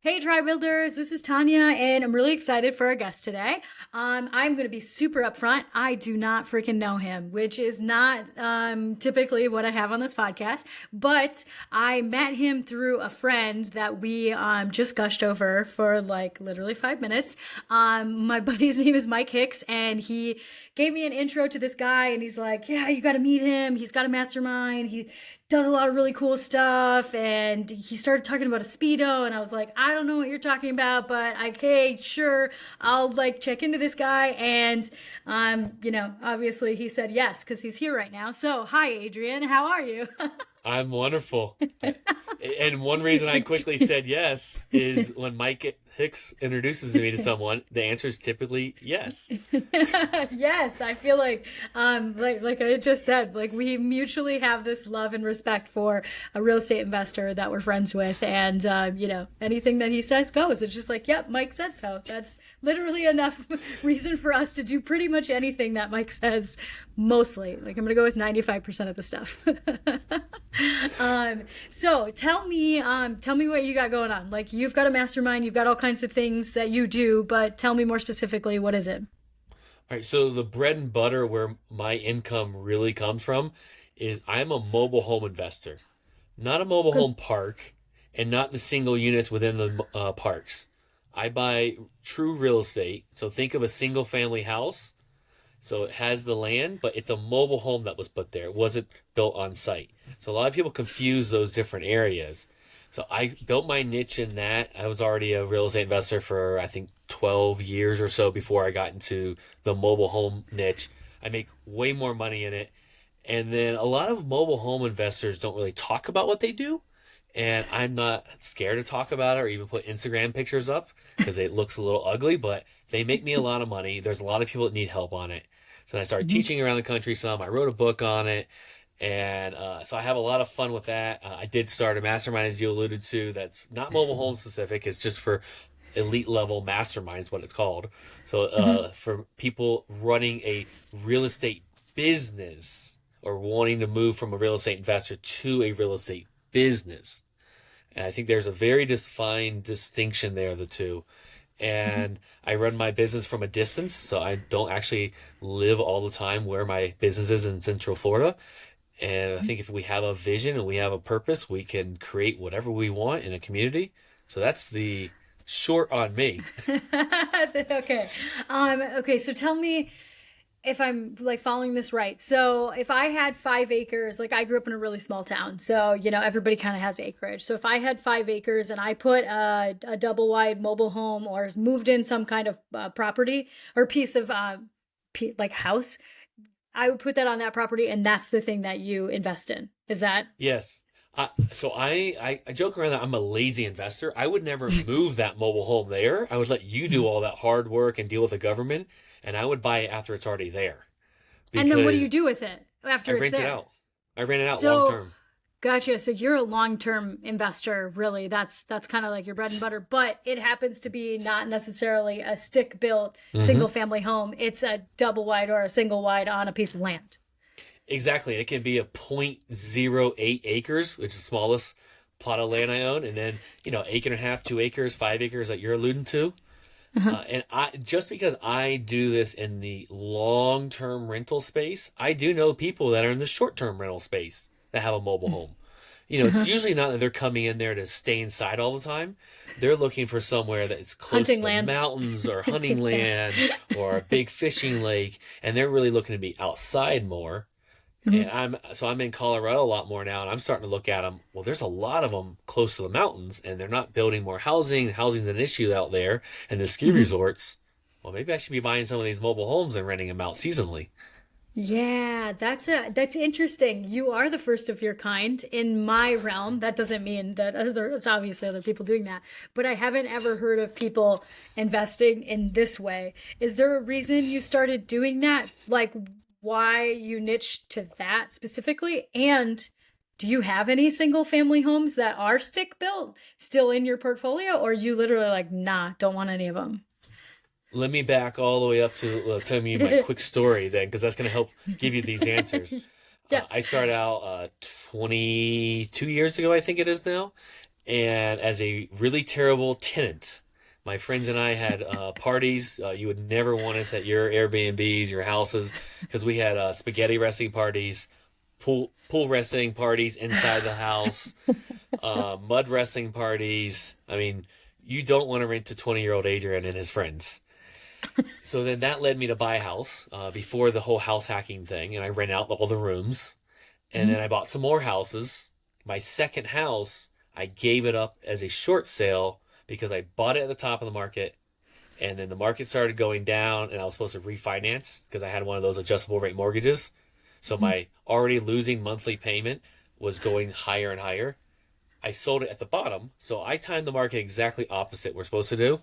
Hey, Tri Builders, this is Tanya, and I'm really excited for our guest today. I'm going to be super upfront. I do not freaking know him, which is not typically what I have on this podcast, but I met him through a friend that we just gushed over for like literally 5 minutes. My buddy's name is Mike Hicks, and he gave me an intro to this guy, and he's like, yeah, you got to meet him. He's got a mastermind. He does a lot of really cool stuff, and he started talking about a Speedo, and I was like, I don't know what you're talking about, but okay, sure, I'll like check into this guy. And obviously he said yes because he's here right now. So hi, Adrian, how are you? I'm wonderful. And one reason I quickly said yes is when Mike Hicks introduces me to someone, the answer is typically yes. Yes, I feel like I just said, like we mutually have this love and respect for a real estate investor that we're friends with, and anything that he says goes. It's just like, yep, Mike said so. That's literally enough reason for us to do pretty much anything that Mike says. Mostly, like I'm gonna go with 95% of the stuff. So tell me what you got going on. Like you've got a mastermind, you've got all kinds of things that you do, but tell me more specifically, what is it? All right, so the bread and butter where my income really comes from is I'm a mobile home investor, not a mobile home park, and not the single units within the parks. I buy true real estate. So think of a single family house. So it has the land, but it's a mobile home that was put there. It wasn't built on site. So a lot of people confuse those different areas. So I built my niche in that. I was already a real estate investor for, I think, 12 years or so before I got into the mobile home niche. I make way more money in it. And then a lot of mobile home investors don't really talk about what they do. And I'm not scared to talk about it or even put Instagram pictures up because it looks a little ugly, but they make me a lot of money. There's a lot of people that need help on it. So I started teaching around the country some. I wrote a book on it. And so I have a lot of fun with that. I did start a mastermind, as you alluded to, that's not mobile home specific. It's just for elite level masterminds, what it's called. So for people running a real estate business or wanting to move from a real estate investor to a real estate business. And I think there's a very defined distinction there, the two. And I run my business from a distance, so I don't actually live all the time where my business is in Central Florida. And I think if we have a vision and we have a purpose, we can create whatever we want in a community. So that's the short on me. Okay. Okay, so tell me if I'm like following this right. So if I had 5 acres, like I grew up in a really small town, so everybody kind of has acreage. So if I had 5 acres and I put a double wide mobile home or moved in some kind of property or piece of like house, I would put that on that property, and that's the thing that you invest in. Is that? Yes. So I joke around that I'm a lazy investor. I would never move that mobile home there. I would let you do all that hard work and deal with the government, and I would buy it after it's already there. And then what do you Because do with it I after it's rent it there? out. I rent it out long So term. gotcha. So you're a long-term investor, really. That's kind of like your bread and butter, but it happens to be not necessarily a stick-built single-family home. It's a double wide or a single wide on a piece of land. Exactly. It can be a .08 acres, which is the smallest plot of land I own, and then acre and a half, 2 acres, 5 acres that you're alluding to. And I just because I do this in the long-term rental space, I do know people that are in the short-term rental space that have a mobile home. It's usually not that they're coming in there to stay inside all the time. They're looking for somewhere that's close to Hunting the land. mountains or hunting Yeah. land or a big fishing lake, and they're really looking to be outside more. And I'm in Colorado a lot more now, and I'm starting to look at them. Well, there's a lot of them close to the mountains, and they're not building more housing. Housing's an issue out there, and the ski resorts. Well, maybe I should be buying some of these mobile homes and renting them out seasonally. Yeah, that's interesting. You are the first of your kind in my realm. That doesn't mean that there's obviously other people doing that, but I haven't ever heard of people investing in this way. Is there a reason you started doing that? Like why you niched to that specifically? And do you have any single family homes that are stick built still in your portfolio, or you literally like, nah, don't want any of them? Let me back all the way up to tell me my quick story then, because that's going to help give you these answers. Yeah. I started out 22 years ago, I think it is now, And as a really terrible tenant, my friends and I had parties. You would never want us at your Airbnbs, your houses, because we had spaghetti wrestling parties, pool wrestling parties inside the house, mud wrestling parties. I mean, you don't want to rent to 20-year-old Adrian and his friends. So then that led me to buy a house before the whole house hacking thing, and I rent out all the rooms. And then I bought some more houses. My second house, I gave it up as a short sale because I bought it at the top of the market, and then the market started going down, and I was supposed to refinance because I had one of those adjustable rate mortgages. So my already losing monthly payment was going higher and higher. I sold it at the bottom, so I timed the market exactly opposite we're supposed to do.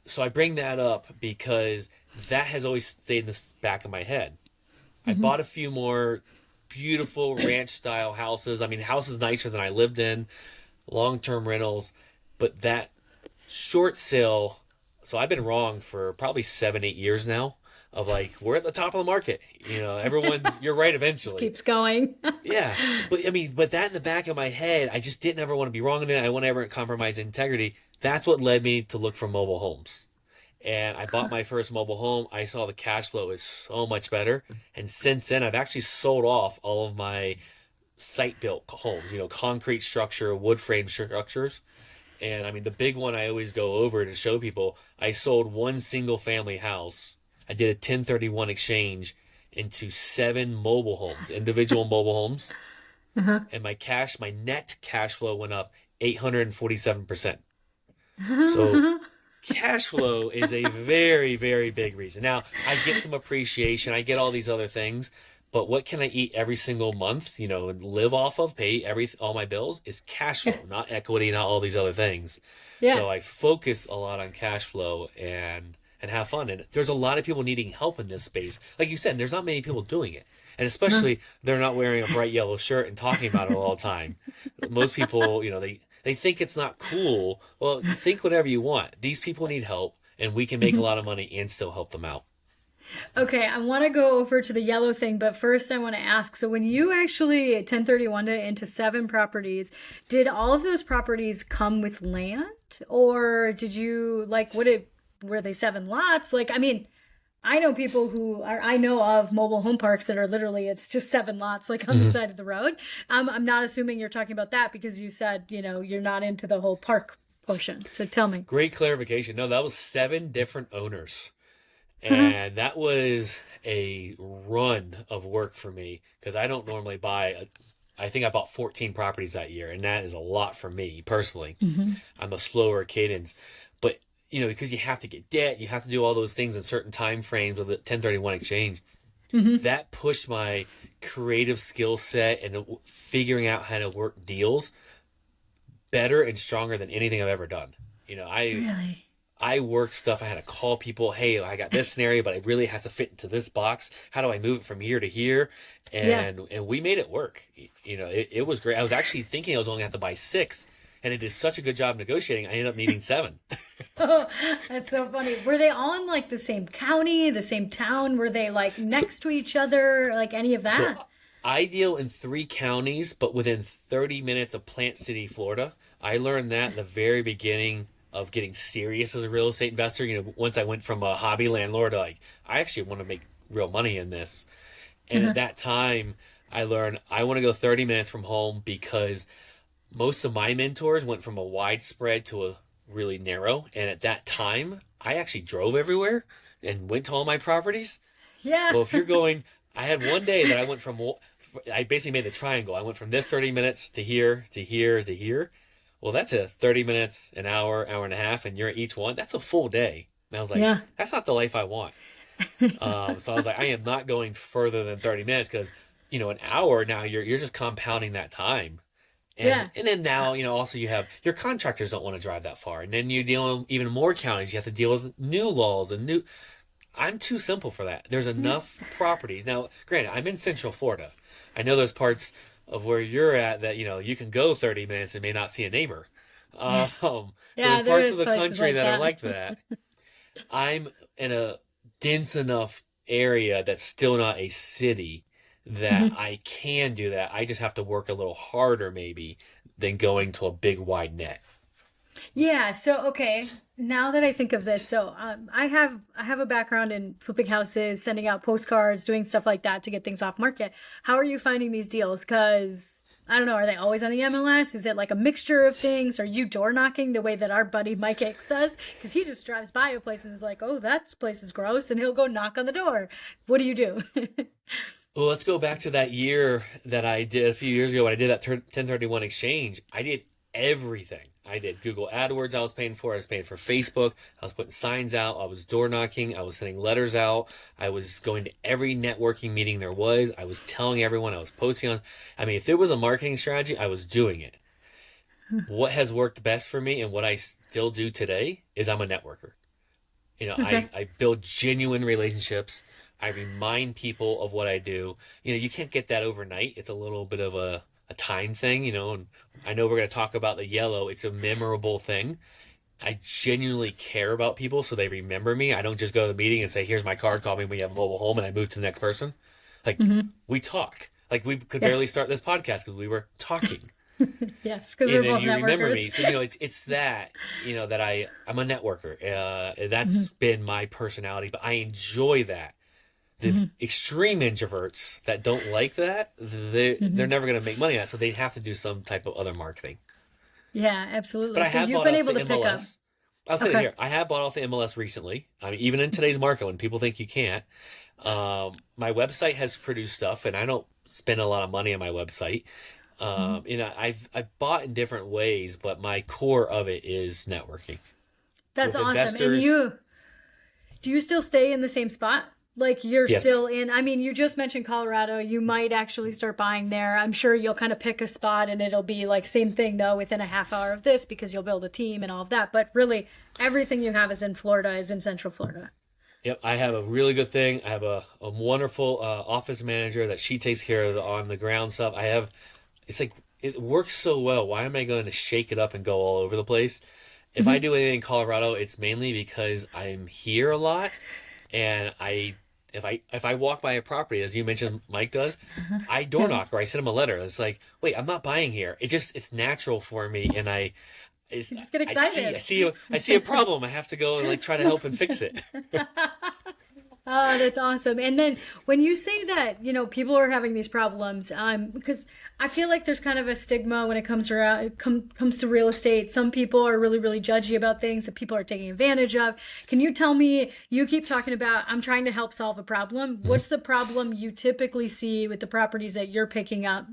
So I bring that up because that has always stayed in the back of my head. I bought a few more beautiful ranch style houses. I mean, houses nicer than I lived in, long-term rentals, but that short sale. So I've been wrong for probably 7, 8 years now of like, we're at the top of the market. You're right Just eventually. keeps going. Yeah. But I mean, but that in the back of my head, I just didn't ever want to be wrong in it. I wouldn't ever compromise integrity. That's what led me to look for mobile homes. And I bought my first mobile home. I saw the cash flow is so much better. And since then, I've actually sold off all of my site-built homes, concrete structure, wood frame structures. And I mean, the big one I always go over to show people, I sold one single family house. I did a 1031 exchange into 7 mobile homes, individual mobile homes. And my net cash flow went up 847%. So cash flow is a very, very big reason. Now, I get some appreciation. I get all these other things. But what can I eat every single month, and live off of, pay all my bills is cash flow, not equity, not all these other things. Yeah. So I focus a lot on cash flow and have fun. And there's a lot of people needing help in this space. Like you said, there's not many people doing it. And especially they're not wearing a bright yellow shirt and talking about it all the time. Most people, they think it's not cool. Well, think whatever you want. These people need help, and we can make a lot of money and still help them out. Okay, I want to go over to the yellow thing, but first I want to ask, so when you actually 1031 it into 7 properties, did all of those properties come with land? Or did you, were they 7 lots? Like, I mean, I know people I know of mobile home parks that are literally, it's just 7 lots, like on the side of the road. I'm not assuming you're talking about that because you said, you're not into the whole park portion. So tell me. Great clarification. No, that was 7 different owners. And that was a run of work for me because I don't normally I think I bought 14 properties that year, and that is a lot for me personally. I'm a slower cadence. But, because you have to get debt, you have to do all those things in certain time frames with the 1031 exchange. That pushed my creative skill set and figuring out how to work deals better and stronger than anything I've ever done. Really? I worked stuff. I had to call people. Hey, I got this scenario, but it really has to fit into this box. How do I move it from here to here? And we made it work. It was great. I was actually thinking I was only going to have to buy 6, and it did such a good job negotiating. I ended up needing 7. Oh, that's so funny. Were they all in like the same county, the same town? Were they like next to each other? Like any of that? So I deal in 3 counties, but within 30 minutes of Plant City, Florida. I learned that in the very beginning of getting serious as a real estate investor. Once I went from a hobby landlord to I actually want to make real money in this. And at that time, I learned I want to go 30 minutes from home because most of my mentors went from a wide spread to a really narrow. And at that time, I actually drove everywhere and went to all my properties. Yeah. Well, if you're going, I had one day that I basically made the triangle. I went from this 30 minutes to here, to here, to here. Well, that's a 30 minutes, an hour, hour and a half, and you're at each one. That's a full day. And I was like, That's not the life I want. So I was like, I am not going further than 30 minutes because, an hour now, you're just compounding that time. And then now, also you have, your contractors don't want to drive that far. And then you deal with even more counties. You have to deal with new laws and I'm too simple for that. There's enough properties. Now, granted, I'm in Central Florida. I know there's parts of where you're at that you can go 30 minutes and may not see a neighbor. So there's parts of the country that are like that. I'm in a dense enough area that's still not a city that I can do that. I just have to work a little harder maybe than going to a big wide net. Yeah, so okay, now that I think of this, so I have a background in flipping houses, sending out postcards, doing stuff like that to get things off market. How are you finding these deals? Because I don't know, are they always on the MLS? Is it like a mixture of things? Are you door knocking the way that our buddy Mike Hicks does? Because he just drives by a place and is like, "Oh, that place is gross," and he'll go knock on the door. What do you do? Well, let's go back to that year that I did a few years ago when I did that 1031 exchange. I did everything. I did Google AdWords I was paying for. I was paying for Facebook. I was putting signs out. I was door knocking. I was sending letters out. I was going to every networking meeting there was. I was telling everyone. I was posting on. I mean, if there was a marketing strategy, I was doing it. What has worked best for me and what I still do today is I'm a networker. Okay. I build genuine relationships. I remind people of what I do. You can't get that overnight. It's a little bit of a time thing, and I know we're going to talk about the yellow. It's a memorable thing. I genuinely care about people so they remember me. I don't just go to the meeting and say, here's my card, call me when you have a mobile home, and I move to the next person. Like, we talk. Like, we could Yeah. barely start this podcast because we were talking. Yes, because we're And then both you remember me. networkers. So, it's that, that I'm a networker. That's been my personality, but I enjoy that. The extreme introverts that don't like that, they're never going to make money on it, so they have to do some type of other marketing. Yeah, But absolutely. I So have you've bought been off able the to pick up. MLS. I'll say it Okay. here. I have bought off the MLS recently. I mean, even in today's market, when people think you can't, my website has produced stuff, and I don't spend a lot of money on my website. I've bought in different ways, but my core of it is networking That's with awesome. And investors. do you still stay in the same spot? Like you're Yes. still in, I mean, you just mentioned Colorado. You might actually start buying there. I'm sure you'll kind of pick a spot and it'll be like same thing though within a half hour of this because you'll build a team and all of that. But really, everything you have is in Florida, is in Central Florida. Yep, I have a really good thing. I have a wonderful office manager that she takes care of the on the ground stuff. It's like it works so well. Why am I going to shake it up and go all over the place? If I do anything in Colorado, it's mainly because I'm here a lot, and if I walk by a property, as you mentioned, Mike does, I door knock or I send him a letter. It's like, wait, I'm not buying here. It's natural for me, and You just get I see excited. I see a problem. I have to go and like try to help and fix it. Oh, that's awesome. And then when you say that, people are having these problems, because I feel like there's kind of a stigma when it comes to real estate. Some people are really, really judgy about things that people are taking advantage of. Can you tell me, you keep talking about, I'm trying to help solve a problem. What's the problem you typically see with the properties that you're picking up?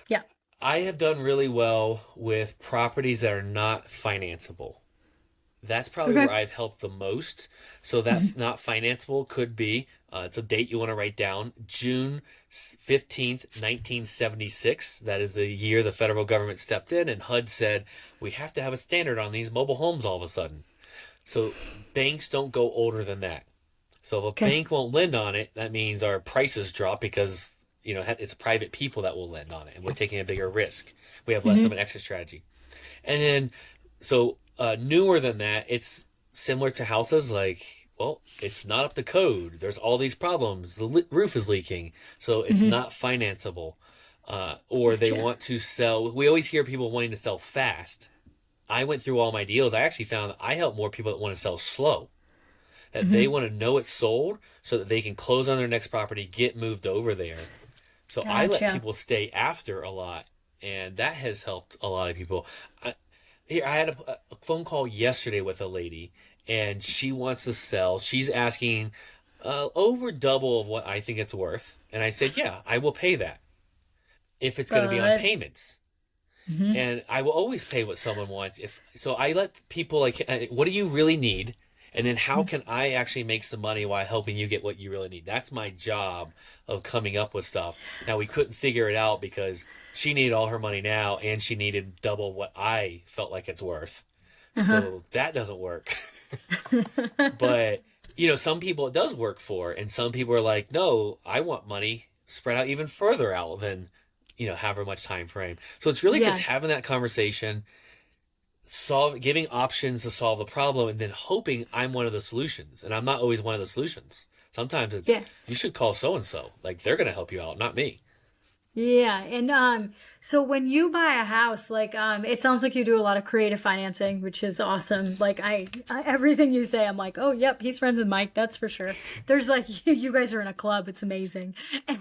Yeah. I have done really well with properties that are not financeable. That's probably Okay. where I've helped the most. So that not financeable could be, it's a date you want to write down, June 15th, 1976. That is the year the federal government stepped in and HUD said, we have to have a standard on these mobile homes all of a sudden. So banks don't go older than that. So if a Okay. bank won't lend on it, that means our prices drop because, it's private people that will lend on it and we're taking a bigger risk. We have less of an exit strategy. And then, so newer than that, it's similar to houses like, well, it's not up to code. There's all these problems. The roof is leaking. So it's not financeable. Or they Gotcha. want to sell. We always hear people wanting to sell fast. I went through all my deals. I actually found that I help more people that want to sell slow. That they want to know it's sold so that they can close on their next property, get moved over there. So I let Gotcha. people stay after a lot. And that has helped a lot of people. I had a phone call yesterday with a lady, and she wants to sell. She's asking over double of what I think it's worth, and I said, "Yeah, I will pay that if it's going to be on But payments." And I will always pay what someone wants. If so, I let people like, "What do you really need?" And then how can I actually make some money while helping you get what you really need? That's my job of coming up with stuff. Now we couldn't figure it out because she needed all her money now and she needed double what I felt like it's worth. So that doesn't work. But, some people it does work for, and some people are like, no, I want money spread out even further out than, however much time frame. So it's really yeah. just having that conversation, giving options to solve the problem, and then hoping I'm one of the solutions. And I'm not always one of the solutions. Sometimes it's, Yeah. you should call so and so. Like they're going to help you out, not me. Yeah, and so when you buy a house, like it sounds like you do a lot of creative financing, which is awesome. Like everything you say, I'm like, oh, yep, he's friends with Mike, that's for sure. There's like you guys are in a club, it's amazing.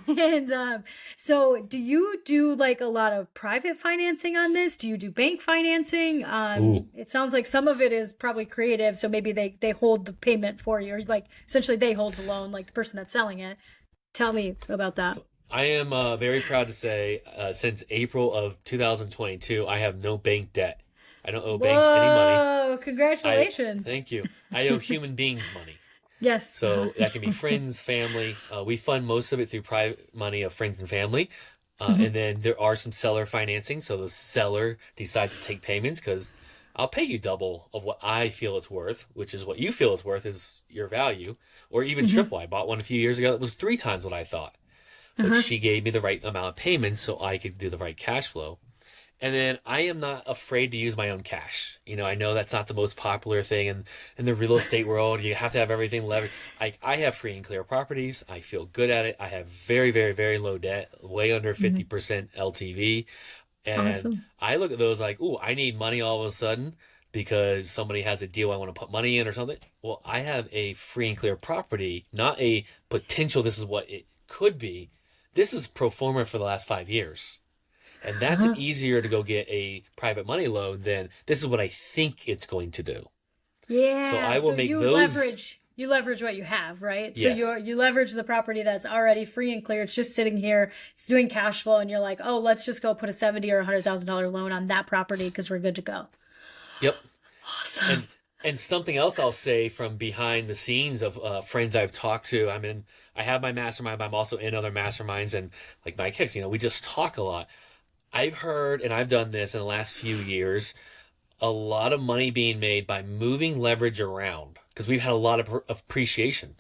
And so do you do like a lot of private financing on this? Do you do bank financing? Ooh. It sounds like some of it is probably creative, so maybe they hold the payment for you, or like essentially they hold the loan, like the person that's selling it. Tell me about that. I am very proud to say, since April of 2022, I have no bank debt. I don't owe banks any money. Whoa, I congratulations. Thank you. I owe human beings money. Yes. Uh-huh. So that can be friends, family. We fund most of it through private money of friends and family. Mhm. And then there are some seller financing. So the seller decides to take payments because I'll pay you double of what I feel it's worth, which is what you feel it's worth is your value, or even Mhm. triple. I bought one a few years ago that was three times what I thought, but Uh-huh. she gave me the right amount of payments so I could do the right cash flow. And then I am not afraid to use my own cash. I know that's not the most popular thing in the real estate world. You have to have everything leveraged. I have free and clear properties. I feel good at it. I have very, very, very low debt, way under Mhm. 50% LTV. And Awesome. I look at those like, ooh, I need money all of a sudden because somebody has a deal I want to put money in or something. Well, I have a free and clear property, not a potential, this is what it could be. This is pro forma for the last 5 years. And that's Uh-huh. easier to go get a private money loan than this is what I think it's going to do. So Yeah. I will So make those, you leverage what you have, right? So yes. you leverage the property that's already free and clear. It's just sitting here, it's doing cash flow, and you're like, oh, let's just go put a 70 or $100,000 loan on that property because we're good to go. Yep. Awesome. And and something else I'll say from behind the scenes of friends I've talked to. I have my mastermind, but I'm also in other masterminds and like my kicks, we just talk a lot. I've heard, and I've done this in the last few years, a lot of money being made by moving leverage around because we've had a lot of appreciation.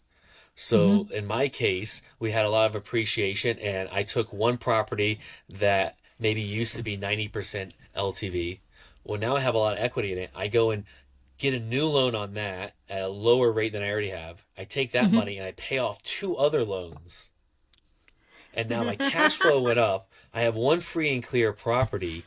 So Hmm. in my case, we had a lot of appreciation, and I took one property that maybe used to be 90% LTV. Well, now I have a lot of equity in it. I go and get a new loan on that at a lower rate than I already have. I take that Hmm. money and I pay off two other loans. And now my cash flow went up. I have one free and clear property,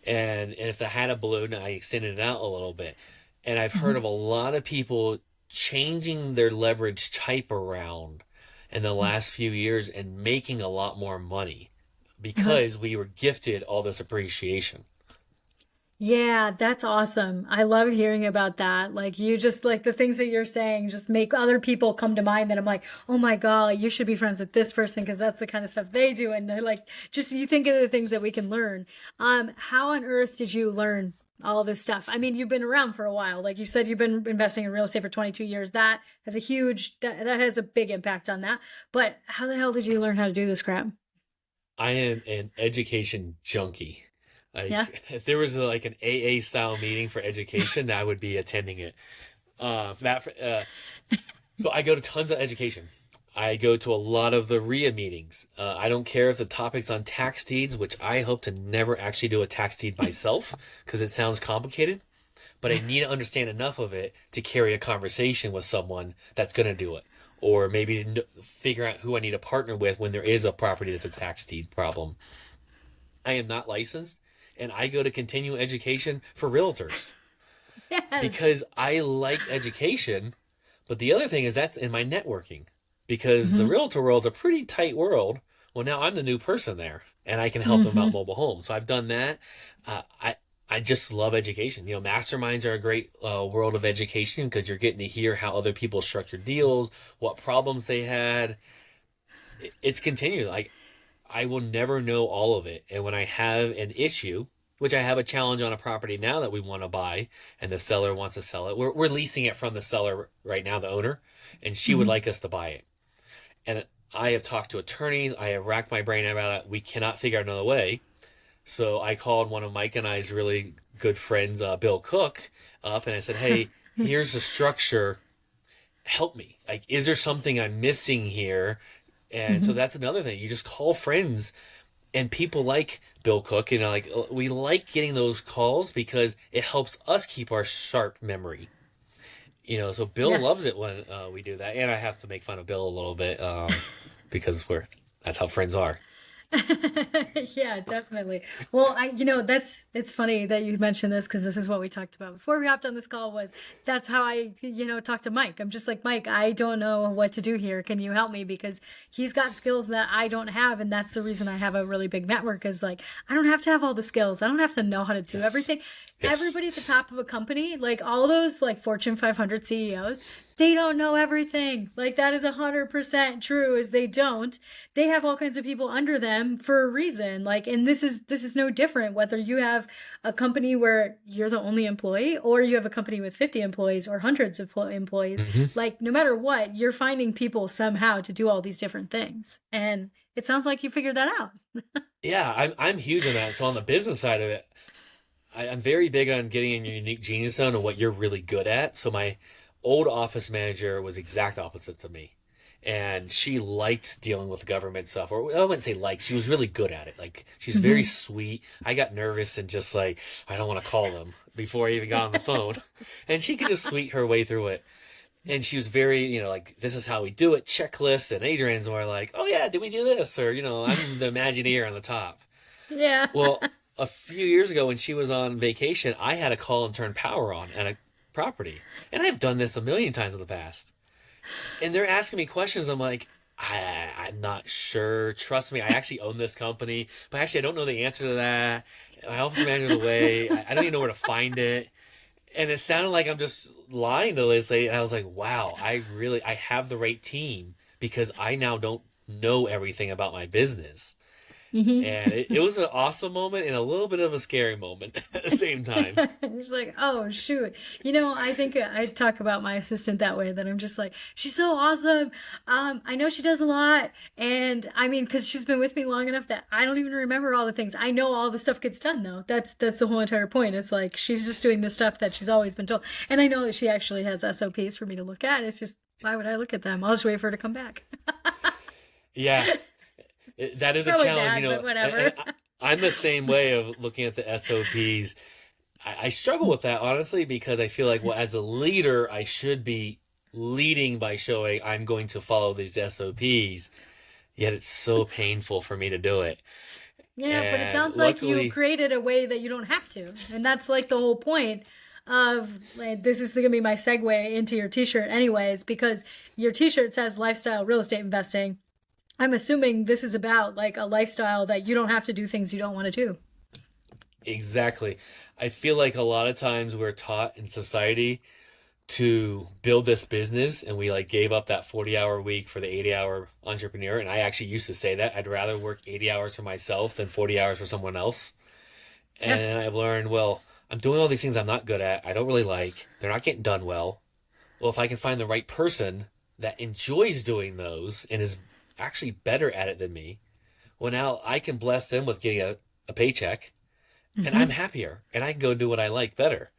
and if I had a balloon, I extended it out a little bit. And I've heard of a lot of people changing their leverage type around in the last few years and making a lot more money because we were gifted all this appreciation. Yeah, that's awesome. I love hearing about that. Like you just like the things that you're saying just make other people come to mind that I'm like, "Oh my God, you should be friends with this person because that's the kind of stuff they do." And they're like just you think of the things that we can learn. How on earth did you learn all this stuff? I mean, you've been around for a while. Like you said you've been investing in real estate for 22 years. That has a big impact on that. But how the hell did you learn how to do this crap? I am an education junkie. Yeah. Like, if there was like an AA style meeting for education, I would be attending it. That So I go to tons of education. I go to a lot of the RIA meetings. I don't care if the topic's on tax deeds, which I hope to never actually do a tax deed myself because it sounds complicated. But I need to understand enough of it to carry a conversation with someone that's going to do it. Or maybe figure out who I need to partner with when there is a property that's a tax deed problem. I am not licensed, and I go to continuing education for realtors Yes. because I like education. But the other thing is that's in my networking because the Hmm. realtor world's a pretty tight world. Well, now I'm the new person there, and I can help them out Hmm. mobile home. So I've done that. I just love education. Masterminds are a great world of education because you're getting to hear how other people structure deals, what problems they had. It's continued. Like I will never know all of it. And when I have an issue, which I have a challenge on a property now that we want to buy, and the seller wants to sell it, we're leasing it from the seller right now, the owner, and she would Hmm. like us to buy it. And I have talked to attorneys. I have racked my brain about it. We cannot figure out another way. So I called one of Mike and I's really good friends, Bill Cook, up, and I said, "Hey, here's the structure. Help me. Like, is there something I'm missing here?" And so Hmm. that's another thing. You just call friends and people like Bill Cook, like we like getting those calls because it helps us keep our sharp memory. So Bill Yeah. loves it when we do that, and I have to make fun of Bill a little bit because that's how friends are. Yeah, definitely. Well, it's funny that you mentioned this because this is what we talked about before we hopped on this call was that's how I talk to Mike. I'm just like, Mike, I don't know what to do here. Can you help me? Because he's got skills that I don't have. And that's the reason I have a really big network is like, I don't have to have all the skills. I don't have to know how to do Yes. everything. Yes. Everybody at the top of a company, like all those like Fortune 500 CEOs, they don't know everything. Like that is 100% true is they don't. They have all kinds of people under them for a reason. Like, and this is no different whether you have a company where you're the only employee or you have a company with 50 employees or hundreds of employees. Hmm. Like no matter what, you're finding people somehow to do all these different things. And it sounds like you figured that out. Yeah, I'm huge on that. So on the business side of it, I'm very big on getting in your unique genius zone and what you're really good at. So my old office manager was exact opposite to me. And she liked dealing with government stuff, or I wouldn't say like, she was really good at it. Like, she's very Mm-hmm. sweet. I got nervous and just like, I don't want to call them before I even got on the phone. And she could just sweet her way through it. And she was very, like, this is how we do it, checklist. And Adrian's more like, oh yeah, did we do this? Or, I'm the Imagineer on the top. Yeah. Well, a few years ago when she was on vacation, I had to call and turn power on at a property. And I've done this a million times in the past. And they're asking me questions. I'm like, I'm not sure. Trust me, I actually own this company, but actually I don't know the answer to that. My office manager's away. I don't even know where to find it. And it sounded like I'm just lying to this lady. And I was like, wow, I have the right team because I now don't know everything about my business. Mm-hmm. And it was an awesome moment and a little bit of a scary moment at the same time. It's like, oh shoot. I think I talk about my assistant that way that I'm just like, she's so awesome. I know she does a lot. And I mean, cause she's been with me long enough that I don't even remember all the things. I know all the stuff gets done though. That's the whole entire point. It's like, she's just doing the stuff that she's always been told. And I know that she actually has SOPs for me to look at. It's just, why would I look at them? I'll just wait for her to come back. Yeah, that is a Probably challenge, bad, but and whatever. I'm the same way of looking at the SOPs. I struggle with that, honestly, because I feel like, well, as a leader, I should be leading by showing I'm going to follow these SOPs, yet it's so painful for me to do it. Yeah, but it And sounds like you luckily, created a way that you don't have to. And that's like the whole point of like, this is going to be my segue into your t-shirt anyways, because your t-shirt says lifestyle real estate investing. I'm assuming this is about like a lifestyle that you don't have to do things you don't want to do. exactly. I feel like a lot of times we're taught in society to build this business and we like gave up that 40-hour week for the 80-hour entrepreneur. And I actually used to say that I'd rather work 80 hours for myself than 40 hours for someone else. Yeah. And I've learned, well, I'm doing all these things I'm not good at. I don't really like. They're not getting done well. Well, if I can find the right person that enjoys doing those and is actually better at it than me, well, now I can bless them with getting a paycheck and I'm Hmm. happier and I can go do what I like better.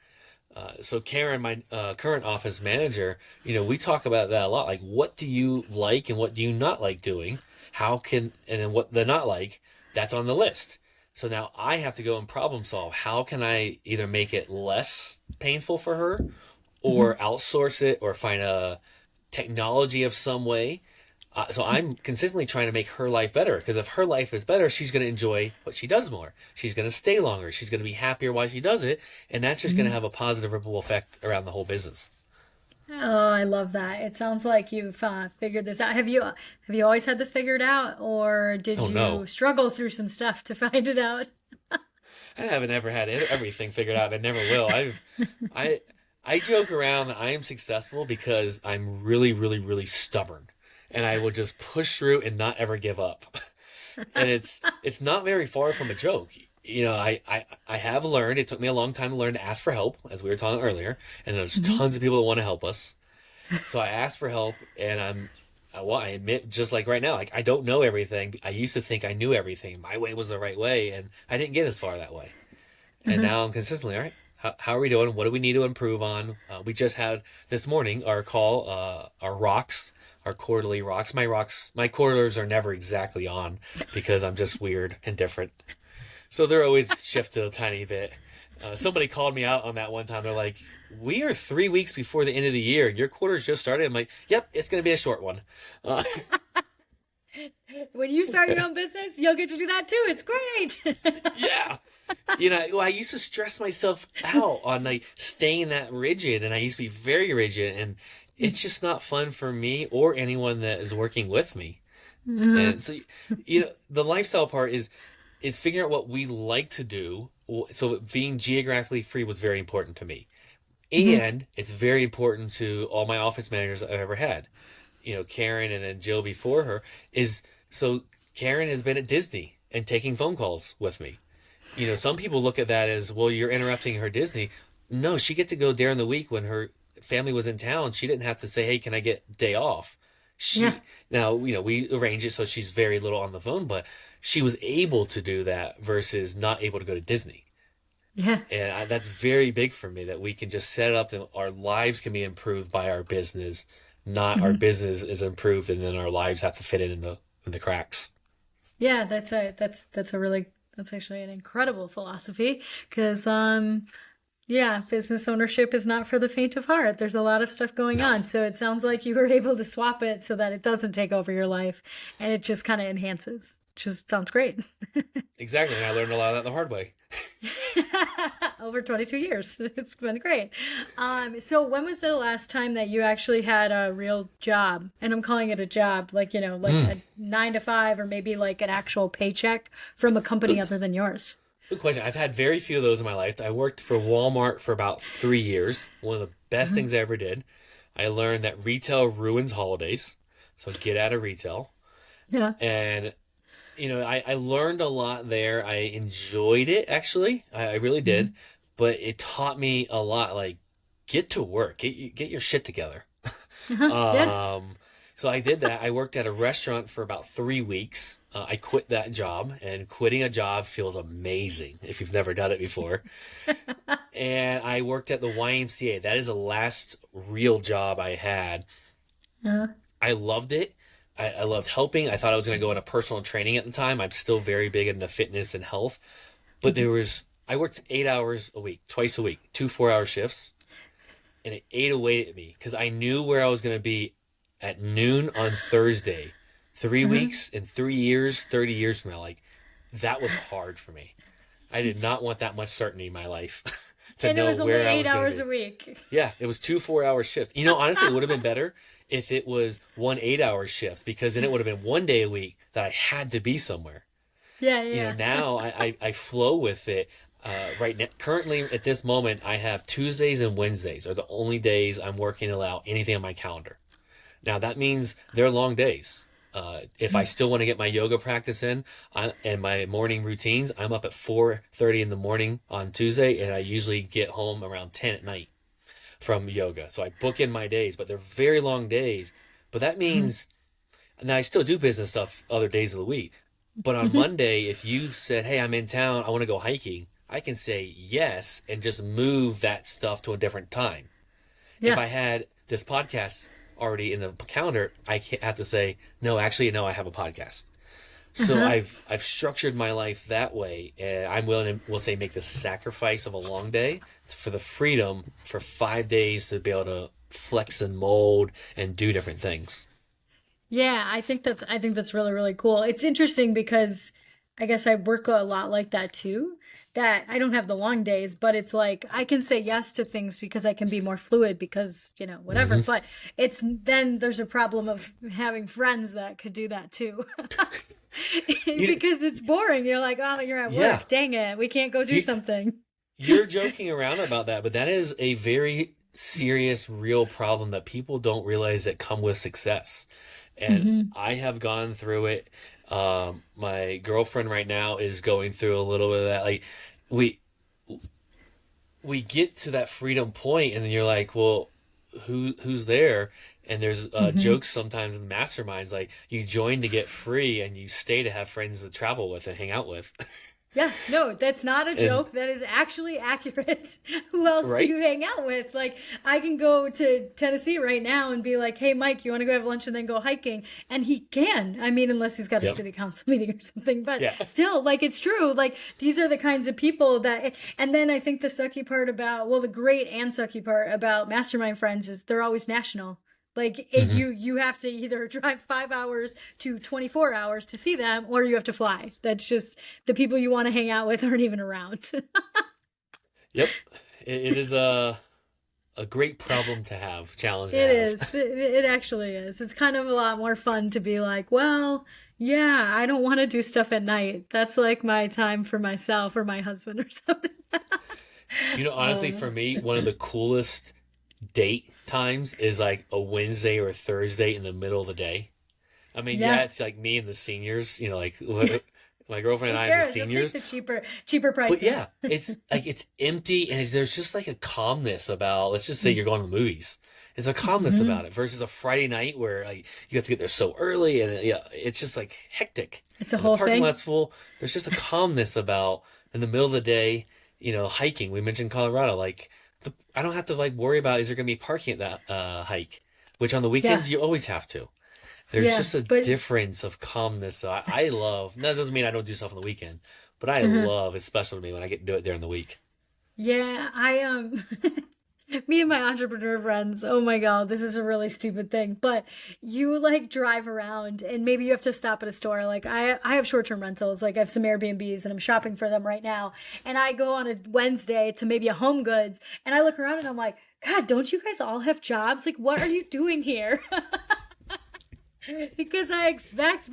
So Karen, my current office manager, we talk about that a lot. Like, what do you like and what do you not like doing? And then what the not like, that's on the list. So now I have to go and problem solve. How can I either make it less painful for her or Hmm. outsource it or find a technology of some way? So I'm consistently trying to make her life better because if her life is better, she's going to enjoy what she does more. She's going to stay longer. She's going to be happier while she does it, and that's just going to Hmm. have a positive ripple effect around the whole business. Oh, I love that. It sounds like you've figured this out. Have you always had this figured out, or did Oh no, you struggle through some stuff to find it out? I haven't ever had everything figured out. I never will. I I joke around that I am successful because I'm really, really, really stubborn, and I will just push through and not ever give up. And it's not very far from a joke. I have learned. It took me a long time to learn to ask for help, as we were talking earlier, and there's Hmm. tons of people that want to help us. So I asked for help, and I admit, just like right now, like I don't know everything. I used to think I knew everything. My way was the right way, and I didn't get as far that way. And Hmm. now I'm consistently, all right, how are we doing? What do we need to improve on? We just had this morning our call, our rocks, our quarterly rocks. My quarters are never exactly on because I'm just weird and different. So they're always shifted a tiny bit. Somebody called me out on that one time. They're like, "We are 3 weeks before the end of the year. Your quarter's just started." I'm like, "Yep, it's going to be a short one." Uh, When you start your own business, you'll get to do that too. It's great. yeah. You know, well, I used to stress myself out on like staying that rigid, and I used to be very rigid, and it's just not fun for me or anyone that is working with me. And so, the lifestyle part is figuring out what we like to do. So being geographically free was very important to me, and it's very important to all my office managers I've ever had. Karen and then Jill before her is so Karen has been at Disney and taking phone calls with me. Some people look at that as, well, you're interrupting her Disney. No, she get to go during the week when her family was in town. She didn't have to say, hey, can I get day off? Yeah. Now, we arrange it so she's very little on the phone, but she was able to do that versus not able to go to Disney. Yeah. And that's very big for me that we can just set it up and our lives can be improved by our business, not our business is improved and then our lives have to fit in the cracks. Yeah, that's actually an incredible philosophy because yeah, business ownership is not for the faint of heart. There's a lot of stuff going on. So it sounds like you were able to swap it so that it doesn't take over your life and it just kind of enhances. Just sounds great. Exactly. And I learned a lot of that the hard way. Over 22 years. It's been great. So when was the last time that you actually had a real job? And I'm calling it a job, like, like a 9 to 5 or maybe like an actual paycheck from a company other than yours. Good question. I've had very few of those in my life. I worked for Walmart for about 3 years. One of the best things I ever did. I learned that retail ruins holidays. So get out of retail. Yeah. And, I learned a lot there. I enjoyed it, actually. I really did. But it taught me a lot. Like, get to work. Get your shit together. Yeah. So I did that. I worked at a restaurant for about 3 weeks. I quit that job, and quitting a job feels amazing if you've never done it before. And I worked at the YMCA. That is the last real job I had. I loved it. I loved helping. I thought I was going to go into personal training at the time. I'm still very big into fitness and health. But I worked 8 hours a week, twice a week, 2 4-hour shifts. And it ate away at me because I knew where I was going to be at noon on Thursday. 3 weeks and 3 years, 30 years from now. Like, that was hard for me. I did not want that much certainty in my life to And it know was only where I eight was going hours to a be. week. Yeah, it was 2 4-hour shifts. Honestly, it would have been better if it was 1 8-hour shift because then it would have been one day a week that I had to be somewhere. Yeah, yeah. Now I flow with it. Right now, currently at this moment, I have Tuesdays and Wednesdays are the only days I'm working to allow anything on my calendar. Now that means they're long days. If I still want to get my yoga practice in and my morning routines, I'm up at 4:30 in the morning on Tuesday, and I usually get home around 10 at night from yoga. So I book in my days, but they're very long days. But that means now I still do business stuff other days of the week. But on Monday, if you said, "Hey, I'm in town, I want to go hiking," I can say yes and just move that stuff to a different time. If Yeah. I had this podcast already in the calendar, I can't have to say, no, actually, no, I have a podcast. So I've structured my life that way, and I'm willing to, we'll say, make the sacrifice of a long day for the freedom for 5 days to be able to flex and mold and do different things. Yeah, I think that's really, really cool. It's interesting because I guess I work a lot like that too. That I don't have the long days, but it's like I can say yes to things because I can be more fluid because, whatever. But it's then there's a problem of having friends that could do that too. Because it's boring. You're like, oh, you're at work. Yeah. Dang it. We can't go do something. You're joking around about that, but that is a very serious, real problem that people don't realize that come with success. And I have gone through it. My girlfriend right now is going through a little bit of that. Like we get to that freedom point, and then you're like, well, who's there? And there's jokes sometimes in masterminds, like you join to get free, and you stay to have friends to travel with and hang out with. Yeah, no, that's not a And joke. That is actually accurate. Who else do right? you hang out with? Like, I can go to Tennessee right now and be like, hey, Mike, you want to go have lunch and then go hiking? And he can. I mean, unless he's got a Yep. city council meeting or something. But Yeah. still, like, it's true. Like, these are the kinds of people that. And then I think the sucky part about, well, the great and sucky part about mastermind friends is they're always national. Like Hmm. you have to either drive 5 hours to 24 hours to see them, or you have to fly. That's just the people you want to hang out with aren't even around. Yep. It is a great problem to have, challenge to It have. is. It actually is. It's kind of a lot more fun to be like, well, yeah, I don't want to do stuff at night. That's like my time for myself or my husband or something. Honestly, for me, one of the coolest date times is like a Wednesday or a Thursday in the middle of the day. I mean, yeah, Yeah. it's like me and the seniors, like my girlfriend and Who I and the cares? You'll take seniors. the cheaper But prices. yeah, it's like it's empty and there's just like a calmness about, let's just say you're going to the movies. There's a calmness Mhm. about it versus a Friday night where like you have to get there so early and yeah, it's just like hectic It's a and the whole parking thing. lot's full. There's just a calmness about in the middle of the day, hiking. We mentioned Colorado, like I don't have to like worry about is there going to be parking at that hike, which on the Yeah. weekends you always have to. There's Yeah. just a But difference of calmness. So I love, that doesn't mean I don't do stuff on the weekend, but I uh love, it's special to me when I get to do it during the week. yeah, I me and my entrepreneur friends, oh my God, this is a really stupid thing. But you like drive around and maybe you have to stop at a store. Like I have short-term rentals, like I have some Airbnbs and I'm shopping for them right now. And I go on a Wednesday to maybe a Home Goods and I look around and I'm like, God, don't you guys all have jobs? Like, what are you doing here? Because I expect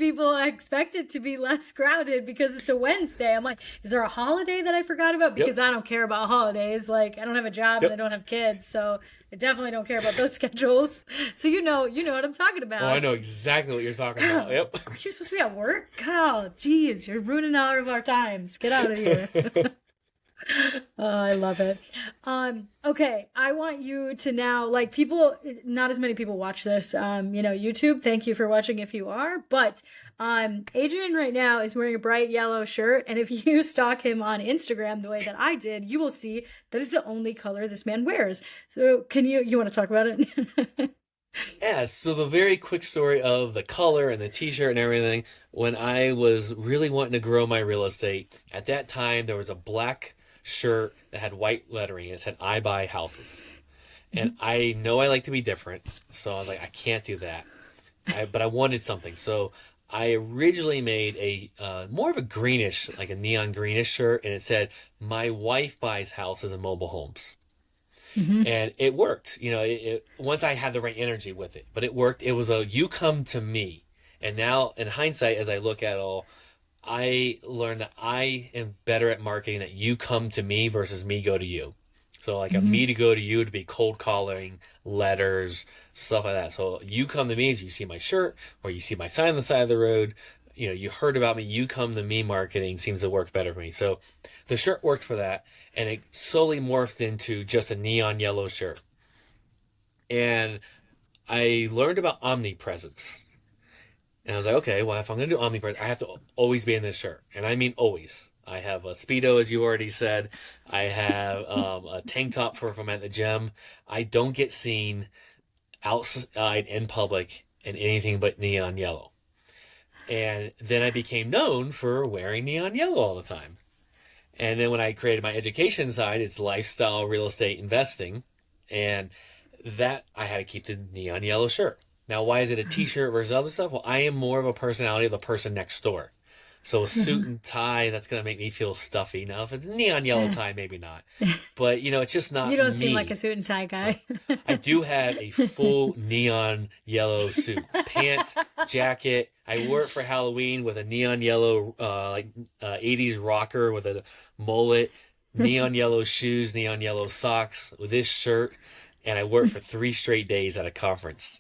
it to be less crowded because it's a Wednesday. I'm like, is there a holiday that I forgot about? Yep. Because I don't care about holidays. Like, I don't have a job and I Yep. don't have kids, so I definitely don't care about those schedules. So you know what I'm talking Oh, I about. know exactly what you're talking about. God, Yep. aren't you supposed to be at work? God, geez, you're ruining all of our times. Get out of here. Oh, I love it. Okay, I want you to now, like people, not as many people watch this, YouTube. Thank you for watching if you are, but Adrian right now is wearing a bright yellow shirt, and if you stalk him on Instagram the way that I did, you will see that is the only color this man wears. So, you want to talk about it? Yeah, so the very quick story of the color and the t-shirt and everything, when I was really wanting to grow my real estate, at that time there was a black shirt that had white lettering. It said I buy houses. And I know I like to be different, so I was like, I can't do that. But I wanted something. So I originally made a more of a greenish, like a neon greenish shirt, and it said, "My wife buys houses and mobile homes." Hmm. And it worked. Once I had the right energy with it, but it worked. It was a "you come to me." And now, in hindsight, as I look at it all, I learned that I am better at marketing that you come to me versus me go to you. So like a Hmm. me to go to you to be cold calling, letters, stuff like that. So you come to me as you see my shirt or you see my sign on the side of the road. You heard about me. You come to me marketing seems to work better for me. So the shirt worked for that, and it slowly morphed into just a neon yellow shirt. And I learned about omnipresence. And I was like, okay, well, if I'm going to do omnipresence, I have to always be in this shirt. And I mean always. I have a Speedo, as you already said. I have a tank top for if I'm at the gym. I don't get seen outside in public in anything but neon yellow. And then I became known for wearing neon yellow all the time. And then when I created my education side, it's lifestyle real estate investing. And that I had to keep the neon yellow shirt. Now, why is it a t-shirt versus other stuff? Well, I am more of a personality of the person next door. So a suit and tie, that's going to make me feel stuffy. Now, if it's neon yellow tie, maybe not. But, it's just You not don't seem like a me. suit and tie Uh, guy. I do have a full neon yellow suit, pants, jacket. I wore it for Halloween with a neon yellow, 80s rocker with a mullet, neon yellow shoes, neon yellow socks with this shirt. And I wore it for 3 straight days at a conference.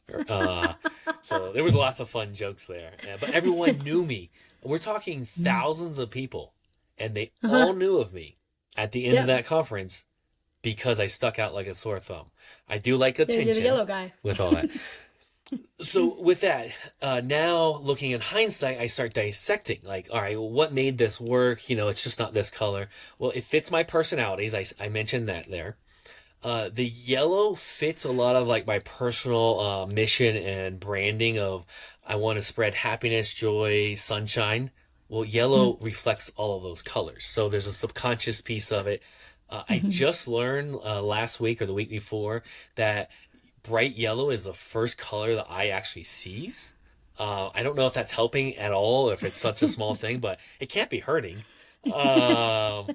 So there was lots of fun jokes there. Yeah, but everyone knew me. We're talking thousands of people, and they Uh-huh. all knew of me at the end of Yep. that conference because I stuck out like a sore thumb. I do like Yeah, you're the attention yellow guy. with all that. So with that, now looking in hindsight, I start dissecting. Like, all right, well, what made this work? It's just not this color. Well, it fits my personalities. I mentioned that there. The yellow fits a lot of like my personal mission and branding of I want to spread happiness, joy, sunshine. Well, yellow reflects all of those colors. So there's a subconscious piece of it. I just learned last week or the week before that bright yellow is the first color the eye actually sees. I don't know if that's helping at all, if it's such a small thing, but it can't be hurting. um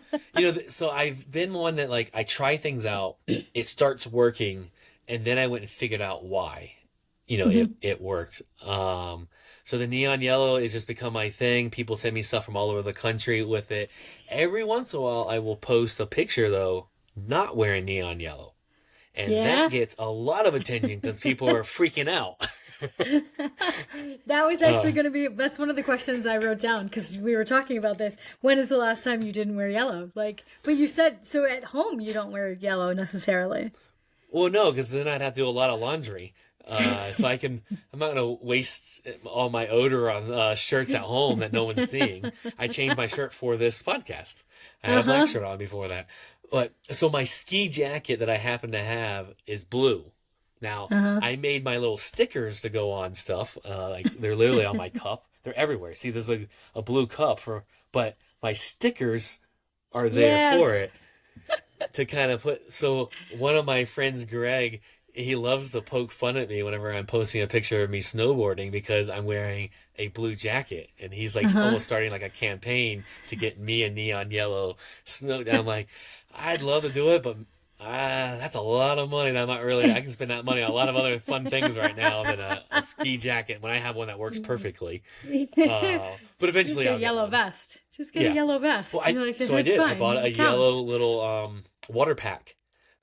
so I've been one that like I try things out, it starts working, and then I went and figured out why it worked. So the neon yellow has just become my thing. People send me stuff from all over the country with it. Every once in a while I will post a picture though not wearing neon yellow, and Yeah. that gets a lot of attention because people are freaking out. That was actually going to be, that's one of the questions I wrote down because we were talking about this. When is the last time you didn't wear yellow? Like, but you said, so at home you don't wear yellow necessarily. Well, no, because then I'd have to do a lot of laundry. So I'm not going to waste all my odor on shirts at home that no one's seeing. I changed my shirt for this podcast. I had a black shirt on before that. But so my ski jacket that I happen to have is blue. Now, I made my little stickers to go on stuff. Like they're literally on my cup. They're everywhere. See, there's a blue cup but my stickers are there for Yes. it to kind of put. So one of my friends, Greg, he loves to poke fun at me whenever I'm posting a picture of me snowboarding because I'm wearing a blue jacket, and he's like almost starting like a campaign to get me a neon yellow snow. And I'm like, I'd love to do it, but that's a lot of money. That I'm not really. I can spend that money on a lot of other fun things right now than a ski jacket when I have one that works perfectly. But Just eventually get I'll a get yellow one. vest. Just get Yeah. a yellow vest. Well, Like, so I it's did. I fine. bought a It counts. yellow little water pack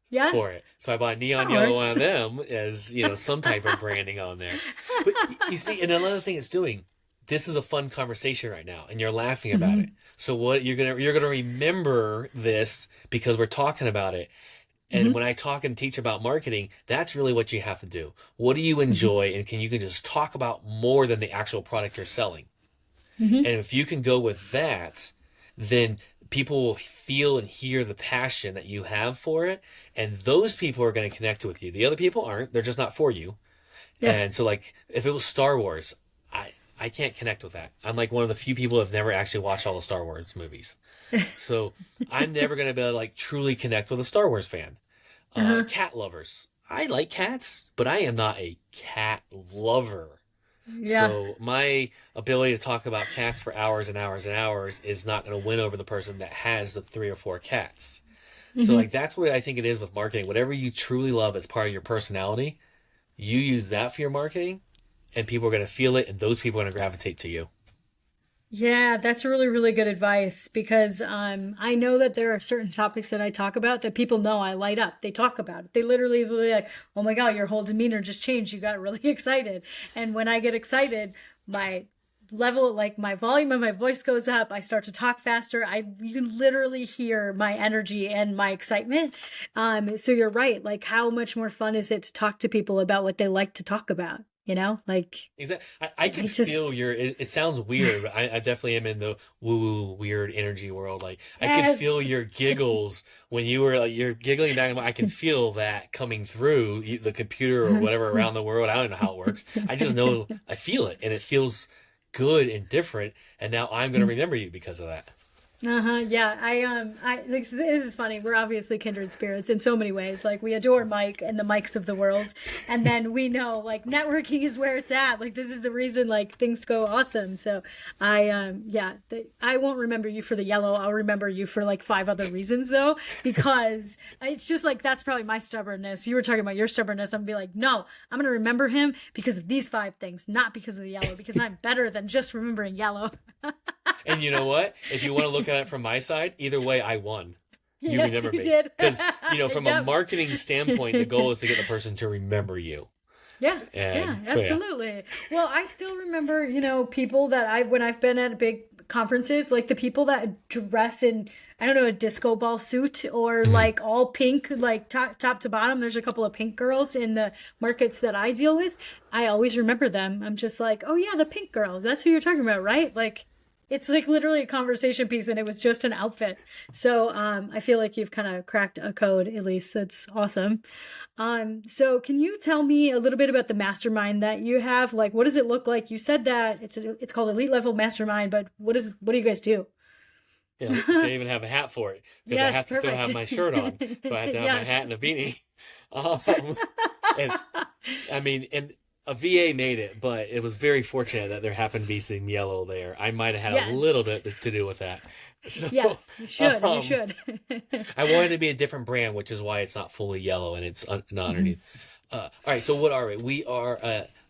Yeah. for it. So I bought a neon That yellow one works. of them as some type of branding on there. But you see, and another thing it's doing. This is a fun conversation right now, and you're laughing about it. So what you're gonna remember this because we're talking about it. And when I talk and teach about marketing, that's really what you have to do. What do you enjoy, and you can just talk about more than the actual product you're selling. And if you can go with that, then people will feel and hear the passion that you have for it, and those people are going to connect with you. The other people aren't; they're just not for you. Yeah. And so, like, if it was Star Wars, I can't connect with that. I'm like one of the few people who have never actually watched all the Star Wars movies. So I'm never going to be able to like truly connect with a Star Wars fan. Cat lovers. I like cats, but I am not a cat lover. Yeah. So my ability to talk about cats for hours and hours and hours is not going to win over the person that has the 3 or 4 cats. So like that's what I think it is with marketing. Whatever you truly love as part of your personality, you use that for your marketing, and people are going to feel it, and those people are going to gravitate to you. Yeah, that's really, really good advice because I know that there are certain topics that I talk about that people know I light up. They talk about it. They literally like, oh my God, your whole demeanor just changed. You got really excited. And when I get excited, my level, like my volume of my voice goes up. I start to talk faster. You can literally hear my energy and my excitement. So you're right. Like, how much more fun is it to talk to people about what they like to talk about? Like Exactly. I can just, feel it sounds weird, but I definitely am in the woo weird energy world. Like I can yes. feel your giggles when you were like you're giggling back. I can feel that coming through the computer or whatever around the world. I don't know how it works. I just know I feel it, and it feels good and different. And now I'm going to remember you because of that. Yeah. This is funny. We're obviously kindred spirits in so many ways. Like we adore Mike and the Mikes of the world. And then we know like networking is where it's at. Like this is the reason like things go awesome. So I won't remember you for the yellow. I'll remember you for like 5 other reasons though, because it's just like, that's probably my stubbornness. You were talking about your stubbornness. I'm gonna be like, no, I'm going to remember him because of these 5 things, not because of the yellow, because I'm better than just remembering yellow. And you know what? If you want to look at it from my side, either way, I won. You Yes, remember you me. did. Because, from a Yep. marketing standpoint, the goal is to get the person to remember you. Yeah, And yeah, so, yeah. absolutely. Well, I still remember, people that when I've been at big conferences, like the people that dress in, I don't know, a disco ball suit or like all pink, like top to bottom. There's a couple of pink girls in the markets that I deal with. I always remember them. I'm just like, oh yeah, the pink girls. That's who you're talking about, right? Like, it's like literally a conversation piece, and it was just an outfit. So I feel like you've kind of cracked a code, at least. That's awesome. So can you tell me a little bit about the mastermind that you have? Like, what does it look like? You said that it's called Elite Level Mastermind, but what do you guys do? Yeah, so I even have a hat for it because I Yes, have to still perfect. have my shirt on, so I have to have my Yes. hat and a beanie. And I mean, and a VA made it, but it was very fortunate that there happened to be some yellow there. I might have had Yeah. a little bit to do with that. So, Yes, you should. You um, should. I wanted to be a different brand, which is why it's not fully yellow and it's not underneath. All right, so what are we? We are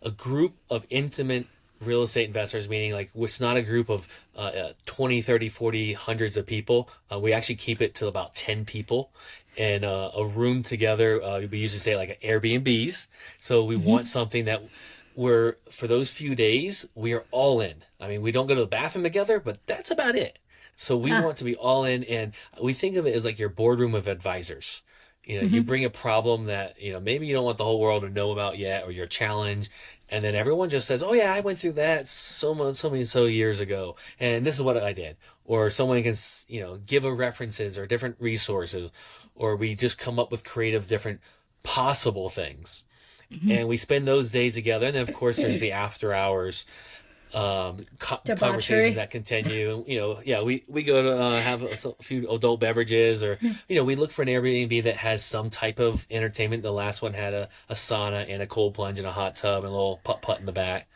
a group of intimate real estate investors, meaning like it's not a group of 20, 30, 40, hundreds of people. We actually keep it to about 10 people in a room together. We usually say like Airbnbs. So we want something that we're, for those few days, we are all in. I mean, we don't go to the bathroom together, but that's about it. So we want to be all in, and we think of it as like your boardroom of advisors. You bring a problem that, maybe you don't want the whole world to know about yet, or your challenge. And then everyone just says, oh yeah, I went through that so years ago. And this is what I did. Or someone can, give a references or different resources, or we just come up with creative, different possible things. And we spend those days together. And then of course there's the after hours conversations that continue. We go to have a few adult beverages, or we look for an Airbnb that has some type of entertainment. The last one had a sauna and a cold plunge and a hot tub and a little putt in the back.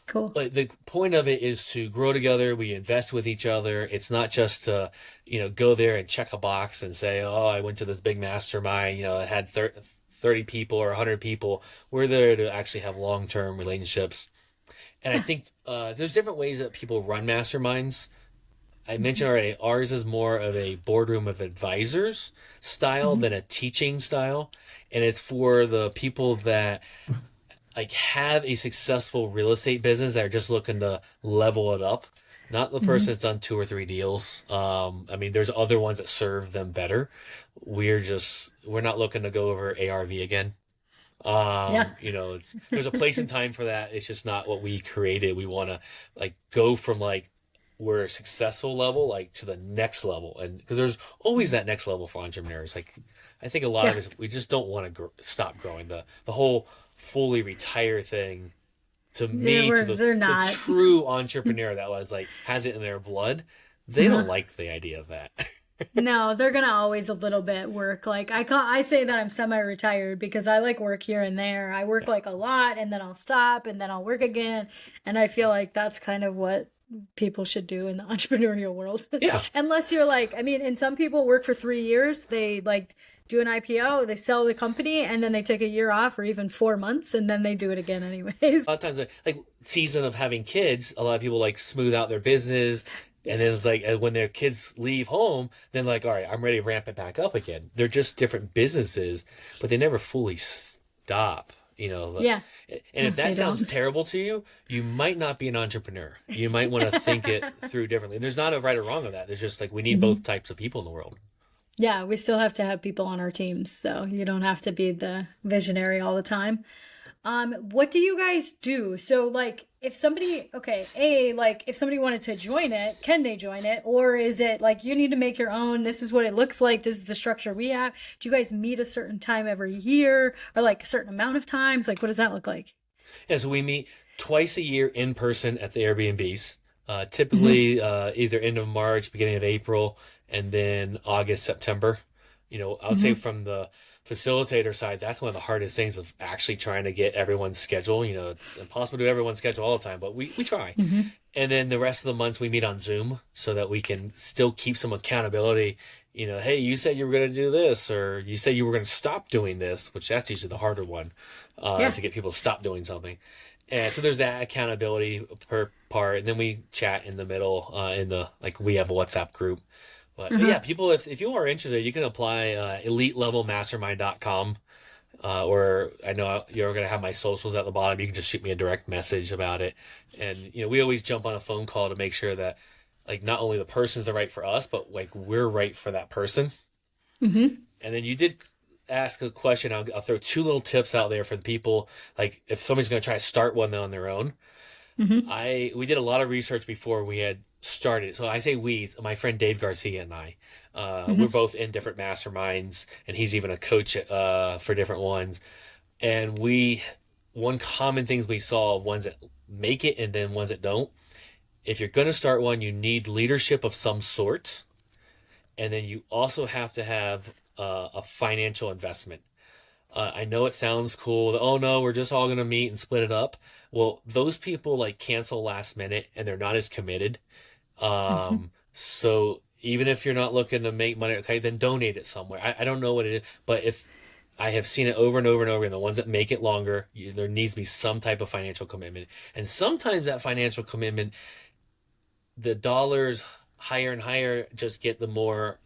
Cool. But the point of it is to grow together. We invest with each other. It's not just to go there and check a box and say, oh, I went to this big mastermind, it had 30 people or 100 people. We're there to actually have long-term relationships. And I think there's different ways that people run masterminds. I mentioned already, ours is more of a boardroom of advisors style than a teaching style. And it's for the people that like have a successful real estate business that are just looking to level it up. Not the person that's done 2 or 3 deals. I mean, there's other ones that serve them better. We're not looking to go over ARV again. There's a place and time for that. It's just not what we created. We want to like go from like we're a successful level like to the next level, and because there's always that next level for entrepreneurs. Like I think a lot of us, we just don't want to stop growing. The whole fully retire thing, to me, to the true entrepreneur that was like has it in their blood, they don't like the idea of that. No, they're gonna always a little bit work. Like I say that I'm semi-retired because I like work here and there. I work like a lot, and then I'll stop, and then I'll work again. And I feel like that's kind of what people should do in the entrepreneurial world. Yeah. Unless you're like, I mean, and some people work for 3 years. They like do an IPO, they sell the company, and then they take a year off or even 4 months, and then they do it again anyways. A lot of times, like season of having kids, a lot of people like smooth out their business. And then it's like when their kids leave home, then like, all right, I'm ready to ramp it back up again. They're just different businesses, but they never fully stop, Yeah. And if that sounds terrible to you, you might not be an entrepreneur. You might want to think it through differently. And there's not a right or wrong of that. There's just like, we need both types of people in the world. Yeah, we still have to have people on our teams, so you don't have to be the visionary all the time. What do you guys do? So like if somebody, if somebody wanted to join it, can they join it? Or is it like you need to make your own, this is what it looks like, this is the structure we have? Do you guys meet a certain time every year or like a certain amount of times? Like what does that look like? Yeah, so we meet twice a year in person at the Airbnbs, typically either end of March, beginning of April, and then August, September. I would say from the facilitator side, that's one of the hardest things of actually trying to get everyone's schedule. It's impossible to do everyone's schedule all the time, but we try. And then the rest of the months we meet on Zoom so that we can still keep some accountability. Hey, you said you were going to do this, or you said you were going to stop doing this, which that's usually the harder one, is to get people to stop doing something. And so there's that accountability per part. And then we chat in the middle, we have a WhatsApp group. But yeah, people, if you are interested, you can apply elitelevelmastermind.com. Or I know you're going to have my socials at the bottom. You can just shoot me a direct message about it. And, we always jump on a phone call to make sure that like not only the person's the right for us, but like we're right for that person. Mm-hmm. And then you did ask a question. I'll throw two little tips out there for the people. Like if somebody's going to try to start one on their own, Mm-hmm. we did a lot of research before we had started. So I say we, my friend Dave Garcia and I, we're Mm-hmm. both in different masterminds, and he's even a coach for different ones. And one common things we saw of ones that make it and then ones that don't. If you're going to start one, you need leadership of some sort, and then you also have to have a financial investment. I know it sounds cool. Oh no, we're just all going to meet and split it up. Well, those people like cancel last minute and they're not as committed. Mm-hmm. So even if you're not looking to make money, okay, then donate it somewhere. I don't know what it is, but if I have seen it over and over and over again, the ones that make it longer, there needs to be some type of financial commitment. And sometimes that financial commitment, the dollars higher and higher just get the more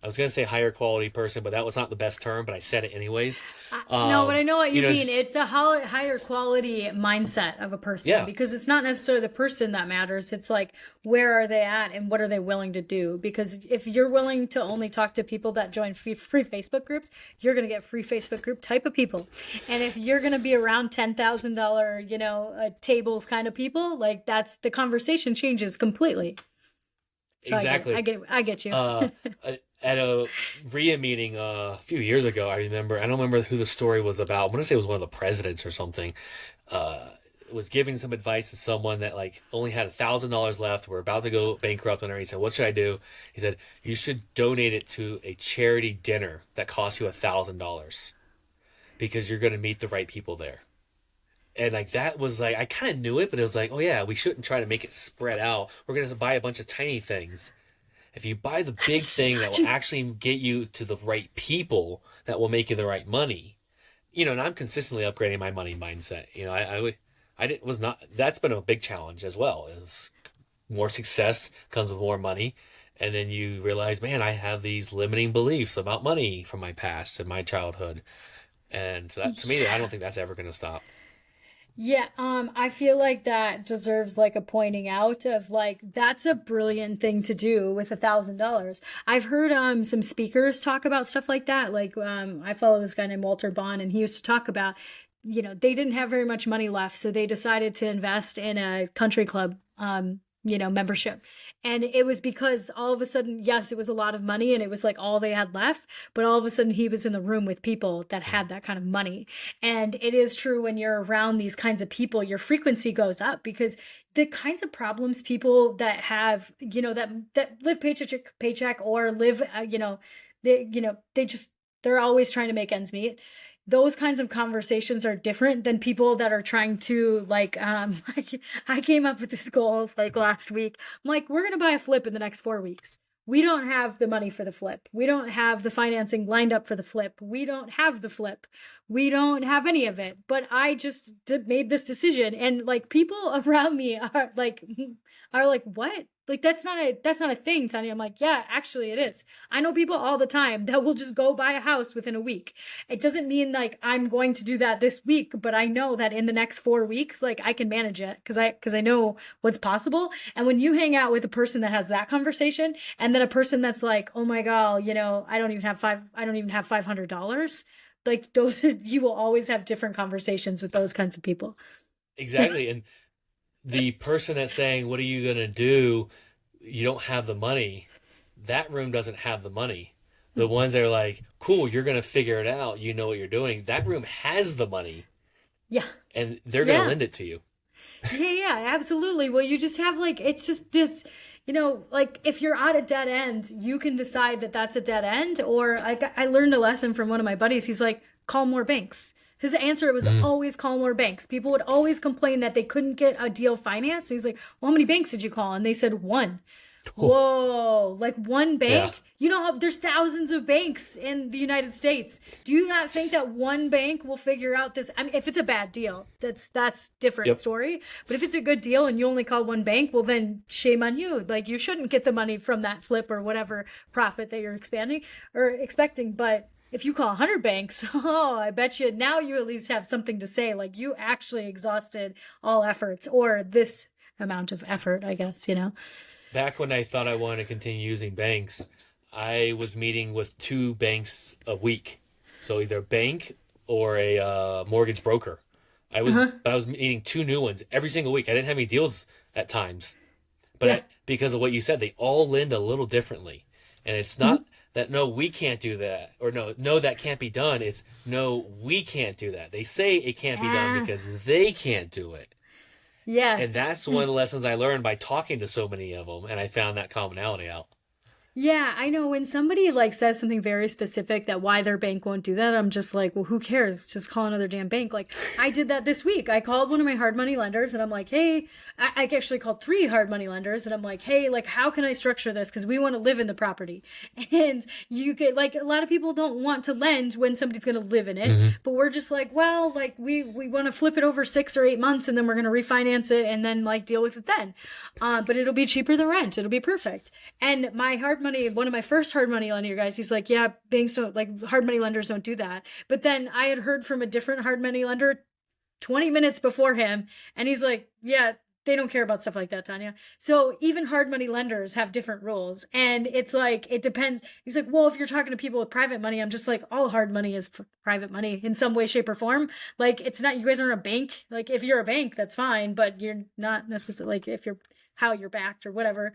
I was gonna say higher quality person, but that was not the best term, but I said it anyways. No, but I know what You you know, mean. It's a higher quality mindset of a person yeah, because it's not necessarily the person that matters. It's like, where are they at and what are they willing to do? Because if you're willing to only talk to people that join free Facebook groups, you're going to get free Facebook group type of people. And if you're going to be around $10,000, a table kind of people, like that's the conversation changes completely. So exactly. I get you. Uh, at a RIA meeting a few years ago, I don't remember who the story was about. I want to say it was one of the presidents or something. Uh, was giving some advice to someone that like only had $1,000 left. We're about to go bankrupt, and he said, "What should I do?" He said, "You should donate it to a charity dinner that costs you $1,000 because you're going to meet the right people there." And like that was like I kind of knew it, but it was like, oh yeah, we shouldn't try to make it spread out. We're gonna buy a bunch of tiny things. If you buy the big That's thing that such will a actually get you to the right people, that will make you the right money, and I'm consistently upgrading my money mindset. I did, was not. That's been a big challenge as well. Is more success comes with more money, and then you realize, man, I have these limiting beliefs about money from my past and my childhood, and so that to me, I yeah. don't think that's ever going to stop. Yeah, I feel like that deserves like a pointing out of like that's a brilliant thing to do with $1,000. I've heard some speakers talk about stuff like that. Like I follow this guy named Walter Bond, and he used to talk about, they didn't have very much money left, so they decided to invest in a country club membership. And it was because all of a sudden, yes, it was a lot of money and it was like all they had left, but all of a sudden he was in the room with people that had that kind of money. And it is true when you're around these kinds of people, your frequency goes up because the kinds of problems people that have, that live paycheck to paycheck or live, they're always trying to make ends meet. Those kinds of conversations are different than people that are trying to like I came up with this goal like last week. I'm like, we're gonna buy a flip in the next 4 weeks. We don't have the money for the flip. We don't have the financing lined up for the flip. We don't have the flip. We don't have any of it. But I just made this decision, and like people around me are like, what? Like that's not a thing, Tanya. I'm like, yeah, actually it is. I know people all the time that will just go buy a house within a week. It doesn't mean like I'm going to do that this week, but I know that in the next 4 weeks, like I can manage it because I know what's possible. And when you hang out with a person that has that conversation, and then a person that's like, oh my god, I don't even have $500. Like those, you will always have different conversations with those kinds of people. Exactly. And the person that's saying, "What are you going to do? You don't have the money." That room doesn't have the money. The ones that are like, "Cool, you're going to figure it out. You know what you're doing." That room has the money, Yeah. and they're going to Yeah. lend it to you. Yeah, absolutely. Well, you just have like, it's just this, like if you're at a dead end, you can decide that that's a dead end. Or I learned a lesson from one of my buddies. He's like, call more banks. His answer was Mm. always call more banks. People would always complain that they couldn't get a deal financed. He's like, well, how many banks did you call? And they said one. Oh, Whoa, like one yeah. bank? There's thousands of banks in the United States. Do you not think that one bank will figure out this? I mean, if it's a bad deal, that's different Yep. story. But if it's a good deal and you only call one bank, well then shame on you. Like you shouldn't get the money from that flip or whatever profit that you're expanding or expecting. But if you call 100 banks, oh, I bet you now you at least have something to say. Like you actually exhausted all efforts, or this amount of effort, I guess, you know? Back when I thought I wanted to continue using banks, I was meeting with two banks a week. So either a bank or a mortgage broker. I was meeting two new ones every single week. I didn't have any deals at times, but Yeah. because of what you said, they all lend a little differently, and it's not that no, we can't do that, or no, that can't be done. It's no, we can't do that. They say it can't be done Yeah. because they can't do it, and Yes. that's one of the lessons I learned by talking to so many of them, and I found that commonality out. Yeah, I know when somebody like says something very specific that why their bank won't do that, I'm just like, well, who cares? Just call another damn bank. Like I did that this week. I called one of my hard money lenders and I'm like, hey, I actually called three hard money lenders and I'm like, hey, like how can I structure this? Because we want to live in the property. And you get like a lot of people don't want to lend when somebody's going to live in it, but we're just like, well, like we want to flip it over 6 or 8 months and then we're going to refinance it and then like deal with it then. But it'll be cheaper than rent. It'll be perfect. And my one of my first hard money lender guys, he's like, yeah, banks don't, like hard money lenders don't do that. But then I had heard from a different hard money lender 20 minutes before him, and he's like, yeah, they don't care about stuff like that, Tanya. So even hard money lenders have different rules. And it's like, it depends. He's like, well, if you're talking to people with private money, I'm just like, all hard money is private money in some way, shape, or form. Like, it's not, you guys aren't a bank. Like, if you're a bank, that's fine, but you're not necessarily, like, if you're, how you're backed or whatever,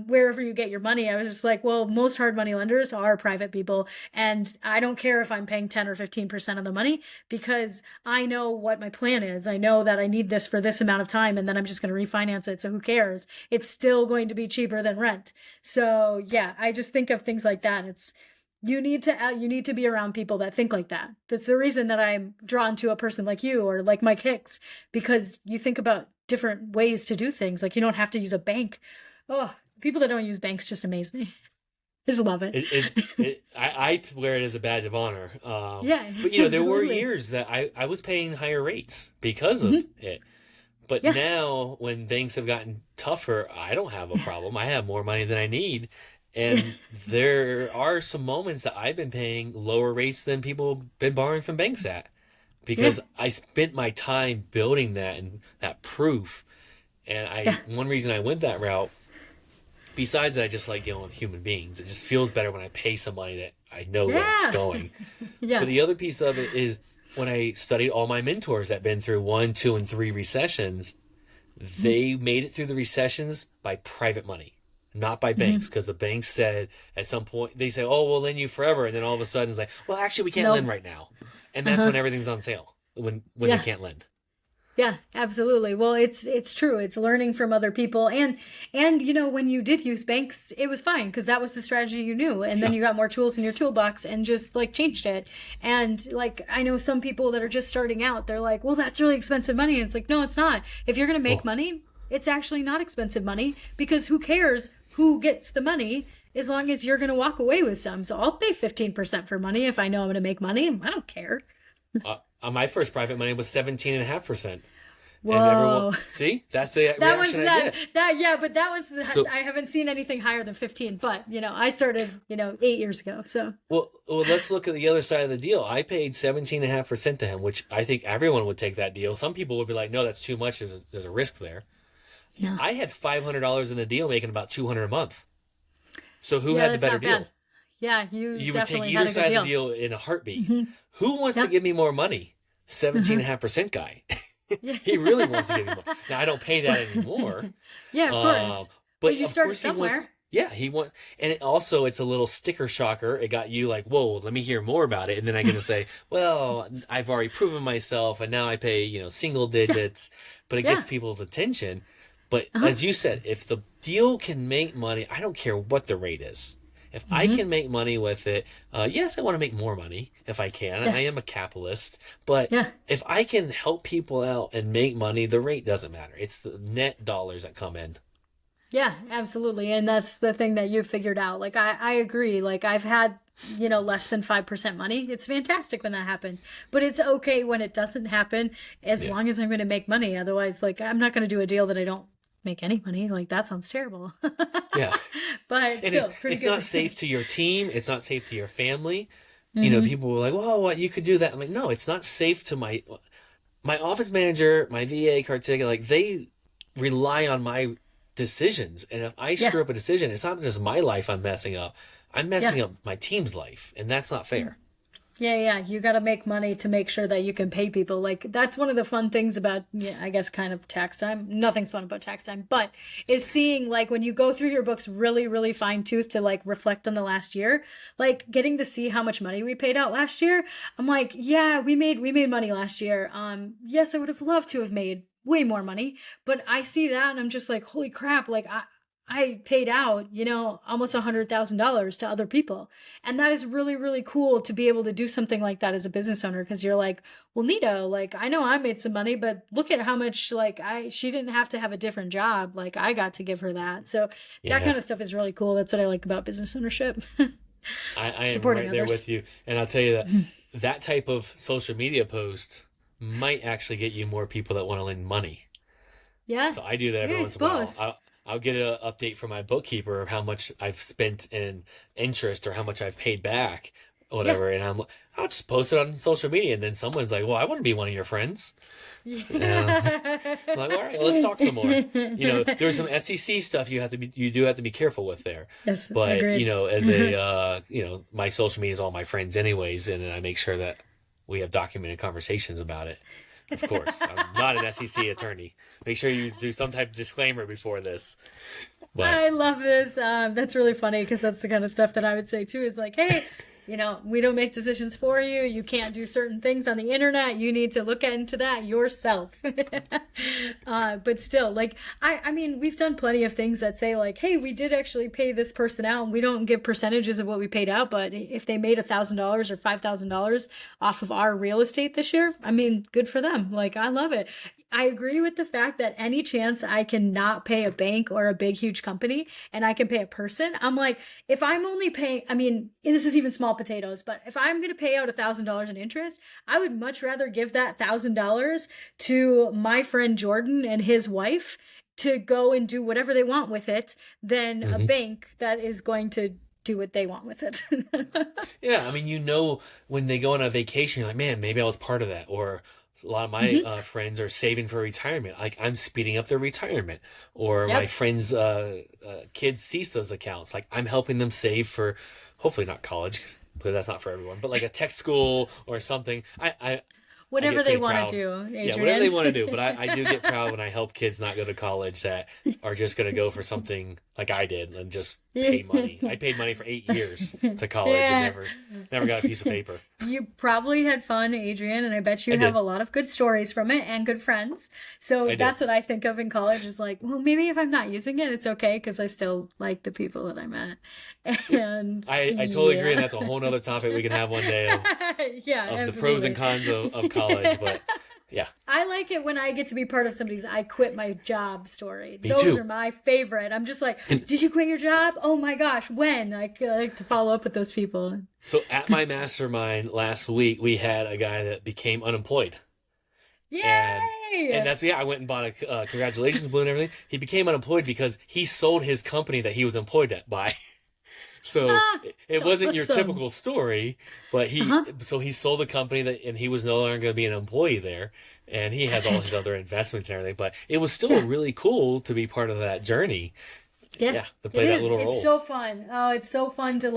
wherever you get your money. I was just like, well, most hard money lenders are private people. And I don't care if I'm paying 10 or 15% of the money because I know what my plan is. I know that I need this for this amount of time and then I'm just going to refinance it. So who cares? It's still going to be cheaper than rent. So yeah, I just think of things like that. It's, you need to be around people that think like that. That's the reason that I'm drawn to a person like you or like Mike Hicks, because you think about different ways to do things. Like you don't have to use a bank. Oh, people that don't use banks just amaze me. I just love it. I wear it as a badge of honor. Yeah, but you know, there were absolutely. years that I was paying higher rates because of it. But Yeah, now when things have gotten tougher, I don't have a problem. I have more money than I need. And there are some moments that I've been paying lower rates than people have been borrowing from banks at yeah, because I spent my time building that and that proof. And yeah, one reason I went that route, besides that, I just like dealing with human beings. It just feels better when I pay somebody that I know where it's yeah, going. yeah. But the other piece of it is when I studied all my mentors that been through 1, 2, and 3 recessions, they made it through the recessions by private money, not by banks. Because the banks said at some point, they say, oh, we'll lend you forever. And then all of a sudden it's like, well, actually, we can't lend Nope. right now. And that's when everything's on sale, when they Yeah. can't lend. Yeah, absolutely. Well, it's true. It's learning from other people, and you know when you did use banks, it was fine because that was the strategy you knew, and then Yeah. you got more tools in your toolbox and just like changed it. And like I know some people that are just starting out, they're like, "Well, that's really expensive money." And it's like, no, it's not. If you're gonna make Well, money, it's actually not expensive money because who cares who gets the money as long as you're gonna walk away with some. So I'll pay 15% for money if I know I'm gonna make money. I don't care. my first private money was 17.5%. And everyone, Whoa. see, that's the That one's reaction I get. that yeah, but that one's So, I haven't seen anything higher than 15. But you know, I started 8 years ago. So well, let's look at the other side of the deal. I paid 17.5% to him, which I think everyone would take that deal. Some people would be like, no, that's too much. There's a risk there. yeah, I had $500 in the deal, making about 200 a month. So who yeah, had the that's better not deal? bad. Yeah, you You would take definitely either had a good side of the deal. deal in a heartbeat. Who wants to Yeah, give me more money? 17.5% guy. yeah, He really wants to give me more. Now I don't pay that anymore. yeah, of Um, course. But but you of started course he wants. somewhere. Yeah, he want, and it's a little sticker shocker. It got you like, whoa, let me hear more about it, and then I'm gonna say, well, I've already proven myself, and now I pay single Yeah, digits, but it yeah, gets people's attention. But uh huh, as you said, if the deal can make money, I don't care what the rate is. If I hmm can make money with it, yes, I want to make more money if I can. yeah, I am a capitalist, but yeah. if I can help people out and make money, the rate doesn't matter. It's the net dollars that come in. Yeah, absolutely. And that's the thing that you figured out. Like I agree. Like I've had, less than 5% money. It's fantastic when that happens. But it's okay when it doesn't happen as Yeah. long as I'm going to make money. Otherwise, like I'm not going to do a deal that I don't make any money. Like that sounds terrible. Yeah. But And still pretty it's not good. safe to your team. It's not safe to your family. hmm People were like, "Well, what you could do that." I'm like, "No, it's not safe to my office manager, my VA caretaker. Like rely on my decisions. And if I screw up a decision, it's not just my life I'm messing up. I'm messing up my team's life, and that's not fair. Yeah, you got to make money to make sure that you can pay people. Like, that's one of the fun things about, I guess, kind of tax time. Nothing's fun about tax time, but is seeing, like, when you go through your books really, really fine tooth to, like, reflect on the last year, like, getting to see how much money we paid out last year. I'm like, yeah, we made money last year. Yes, I would have loved to have made way more money, but I see that and I'm just like, holy crap, like, I paid out, almost $100,000 to other people. And that is really, really cool to be able to do something like that as a business owner. Cause you're like, well, Nito, like, I know I made some money, but look at how much, like, she didn't have to have a different job. Like, I got to give her that. So that kind of stuff is really cool. That's what I like about business ownership. I am right there with you. And I'll tell you that type of social media post might actually get you more people that want to lend money. Yeah. So I do that every once in a while. I'll get an update from my bookkeeper of how much I've spent in interest or how much I've paid back, or whatever. And I'll just post it on social media. And then someone's like, well, I want to be one of your friends. I'm like, all right, let's talk some more. There's some SEC stuff you do have to be careful with there. Yes, but agreed. As a my social media is all my friends anyways, and I make sure that we have documented conversations about it. Of course, I'm not an SEC attorney. Make sure you do some type of disclaimer before this. But I love this. That's really funny because that's the kind of stuff that I would say too, is like, hey, we don't make decisions for you. You can't do certain things on the internet. You need to look into that yourself. But still, like, I mean, we've done plenty of things that say like, hey, we did actually pay this person out. And we don't give percentages of what we paid out. But if they made $1,000 or $5,000 off of our real estate this year, I mean, good for them. Like, I love it. I agree with the fact that any chance I can not pay a bank or a big, huge company and I can pay a person, I'm like, if I'm only paying, I mean, this is even small potatoes, but if I'm going to pay out $1,000 in interest, I would much rather give that $1,000 to my friend Jordan and his wife to go and do whatever they want with it than a bank that is going to do what they want with it. Yeah, I mean, when they go on a vacation, you're like, man, maybe I was part of that. Or a lot of my friends are saving for retirement. Like, I'm speeding up their retirement. Or my friends' kids cease those accounts. Like, I'm helping them save for, hopefully not college, because that's not for everyone, but like a tech school or something. Whatever they want to do, Adrian. Yeah, whatever they want to do. But I do get proud when I help kids not go to college that are just going to go for something like I did and just pay money. I paid money for 8 years to college and never got a piece of paper. You probably had fun, Adrian, and I bet you have a lot of good stories from it and good friends. So that's what I think of in college is like, well, maybe if I'm not using it, it's okay because I still like the people that I met. And I totally agree. And that's a whole other topic we can have one day of the pros and cons of college. But yeah. I like it when I get to be part of somebody's I quit my job story. Me Those too. are my favorite. I'm just like, did you quit your job? Oh my gosh, when? I like to follow up with those people. So at my mastermind last week, we had a guy that became unemployed. Yay! And that's, I went and bought a congratulations balloon and everything. He became unemployed because he sold his company that he was employed by. So it wasn't your typical story, but he sold the company and he was no longer going to be an employee there, and he has all his other investments and everything. But it was still really cool to be part of that journey. Yeah, to play that little role. It's so fun. Oh, it's so fun to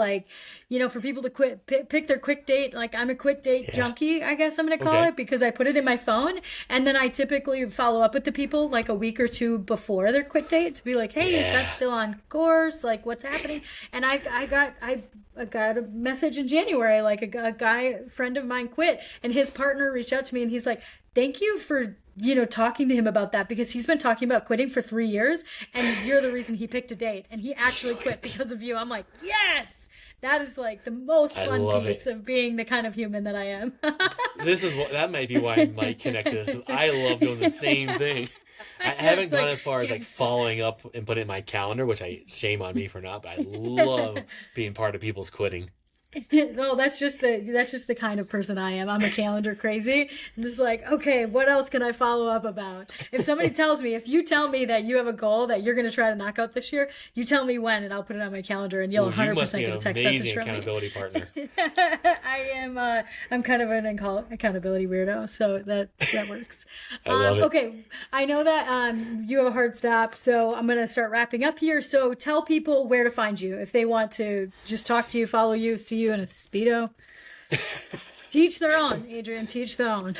for people to pick their quick date. Like, I'm a quick date junkie, I guess I'm going to call it, because I put it in my phone. And then I typically follow up with the people like a week or two before their quick date to be like, hey, is that still on course? Like, what's happening? And I got a message in January, like a friend of mine quit and his partner reached out to me and he's like, thank you for talking to him about that, because he's been talking about quitting for 3 years and you're the reason he picked a date and he actually quit because of you. I'm like, yes, that is like the most fun piece of being the kind of human that I am. That might be why I might connect to this, because I love doing the same thing. I haven't gone as far as like following up and put it in my calendar, which shame on me for not, but I love being part of people's quitting. No, that's just the kind of person I am. I'm a calendar crazy. I'm just like, okay, what else can I follow up about? If you tell me that you have a goal that you're going to try to knock out this year, you tell me when, and I'll put it on my calendar, and you'll Ooh, you must 100% be get an a text message amazing from me. accountability partner. I am. I'm kind of an accountability weirdo, so that works. I love it. Okay, I know that you have a hard stop, so I'm gonna start wrapping up here. So tell people where to find you if they want to just talk to you, follow you, see you in a Speedo. Teach their own, Adrian. Teach their own.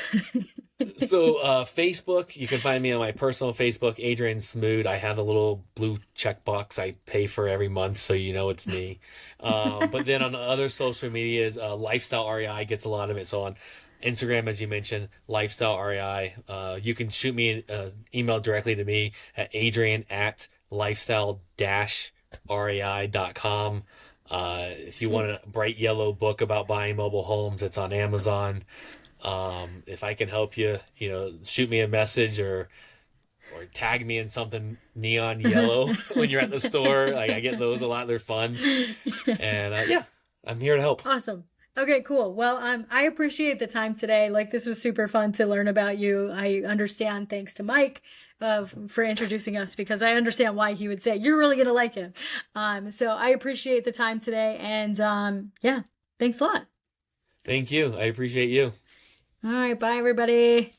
So Facebook, you can find me on my personal Facebook, Adrian Smude. I have a little blue checkbox I pay for every month, so you know it's me. But then on other social medias, Lifestyle REI gets a lot of it. So on Instagram, as you mentioned, Lifestyle REI. You can shoot me an email directly to me at adrian@lifestyle-rei.com. If you want a bright yellow book about buying mobile homes, it's on Amazon. If I can help you, shoot me a message or tag me in something neon yellow when you're at the store. Like I get those a lot. They're fun. And yeah, I'm here to help. Awesome. Okay, cool. Well, I appreciate the time today. Like, this was super fun to learn about you. I understand, thanks to Mike, for introducing us, because I understand why he would say you're really gonna like him. So I appreciate the time today, and yeah, thanks a lot. Thank you. I appreciate you. All right, bye everybody.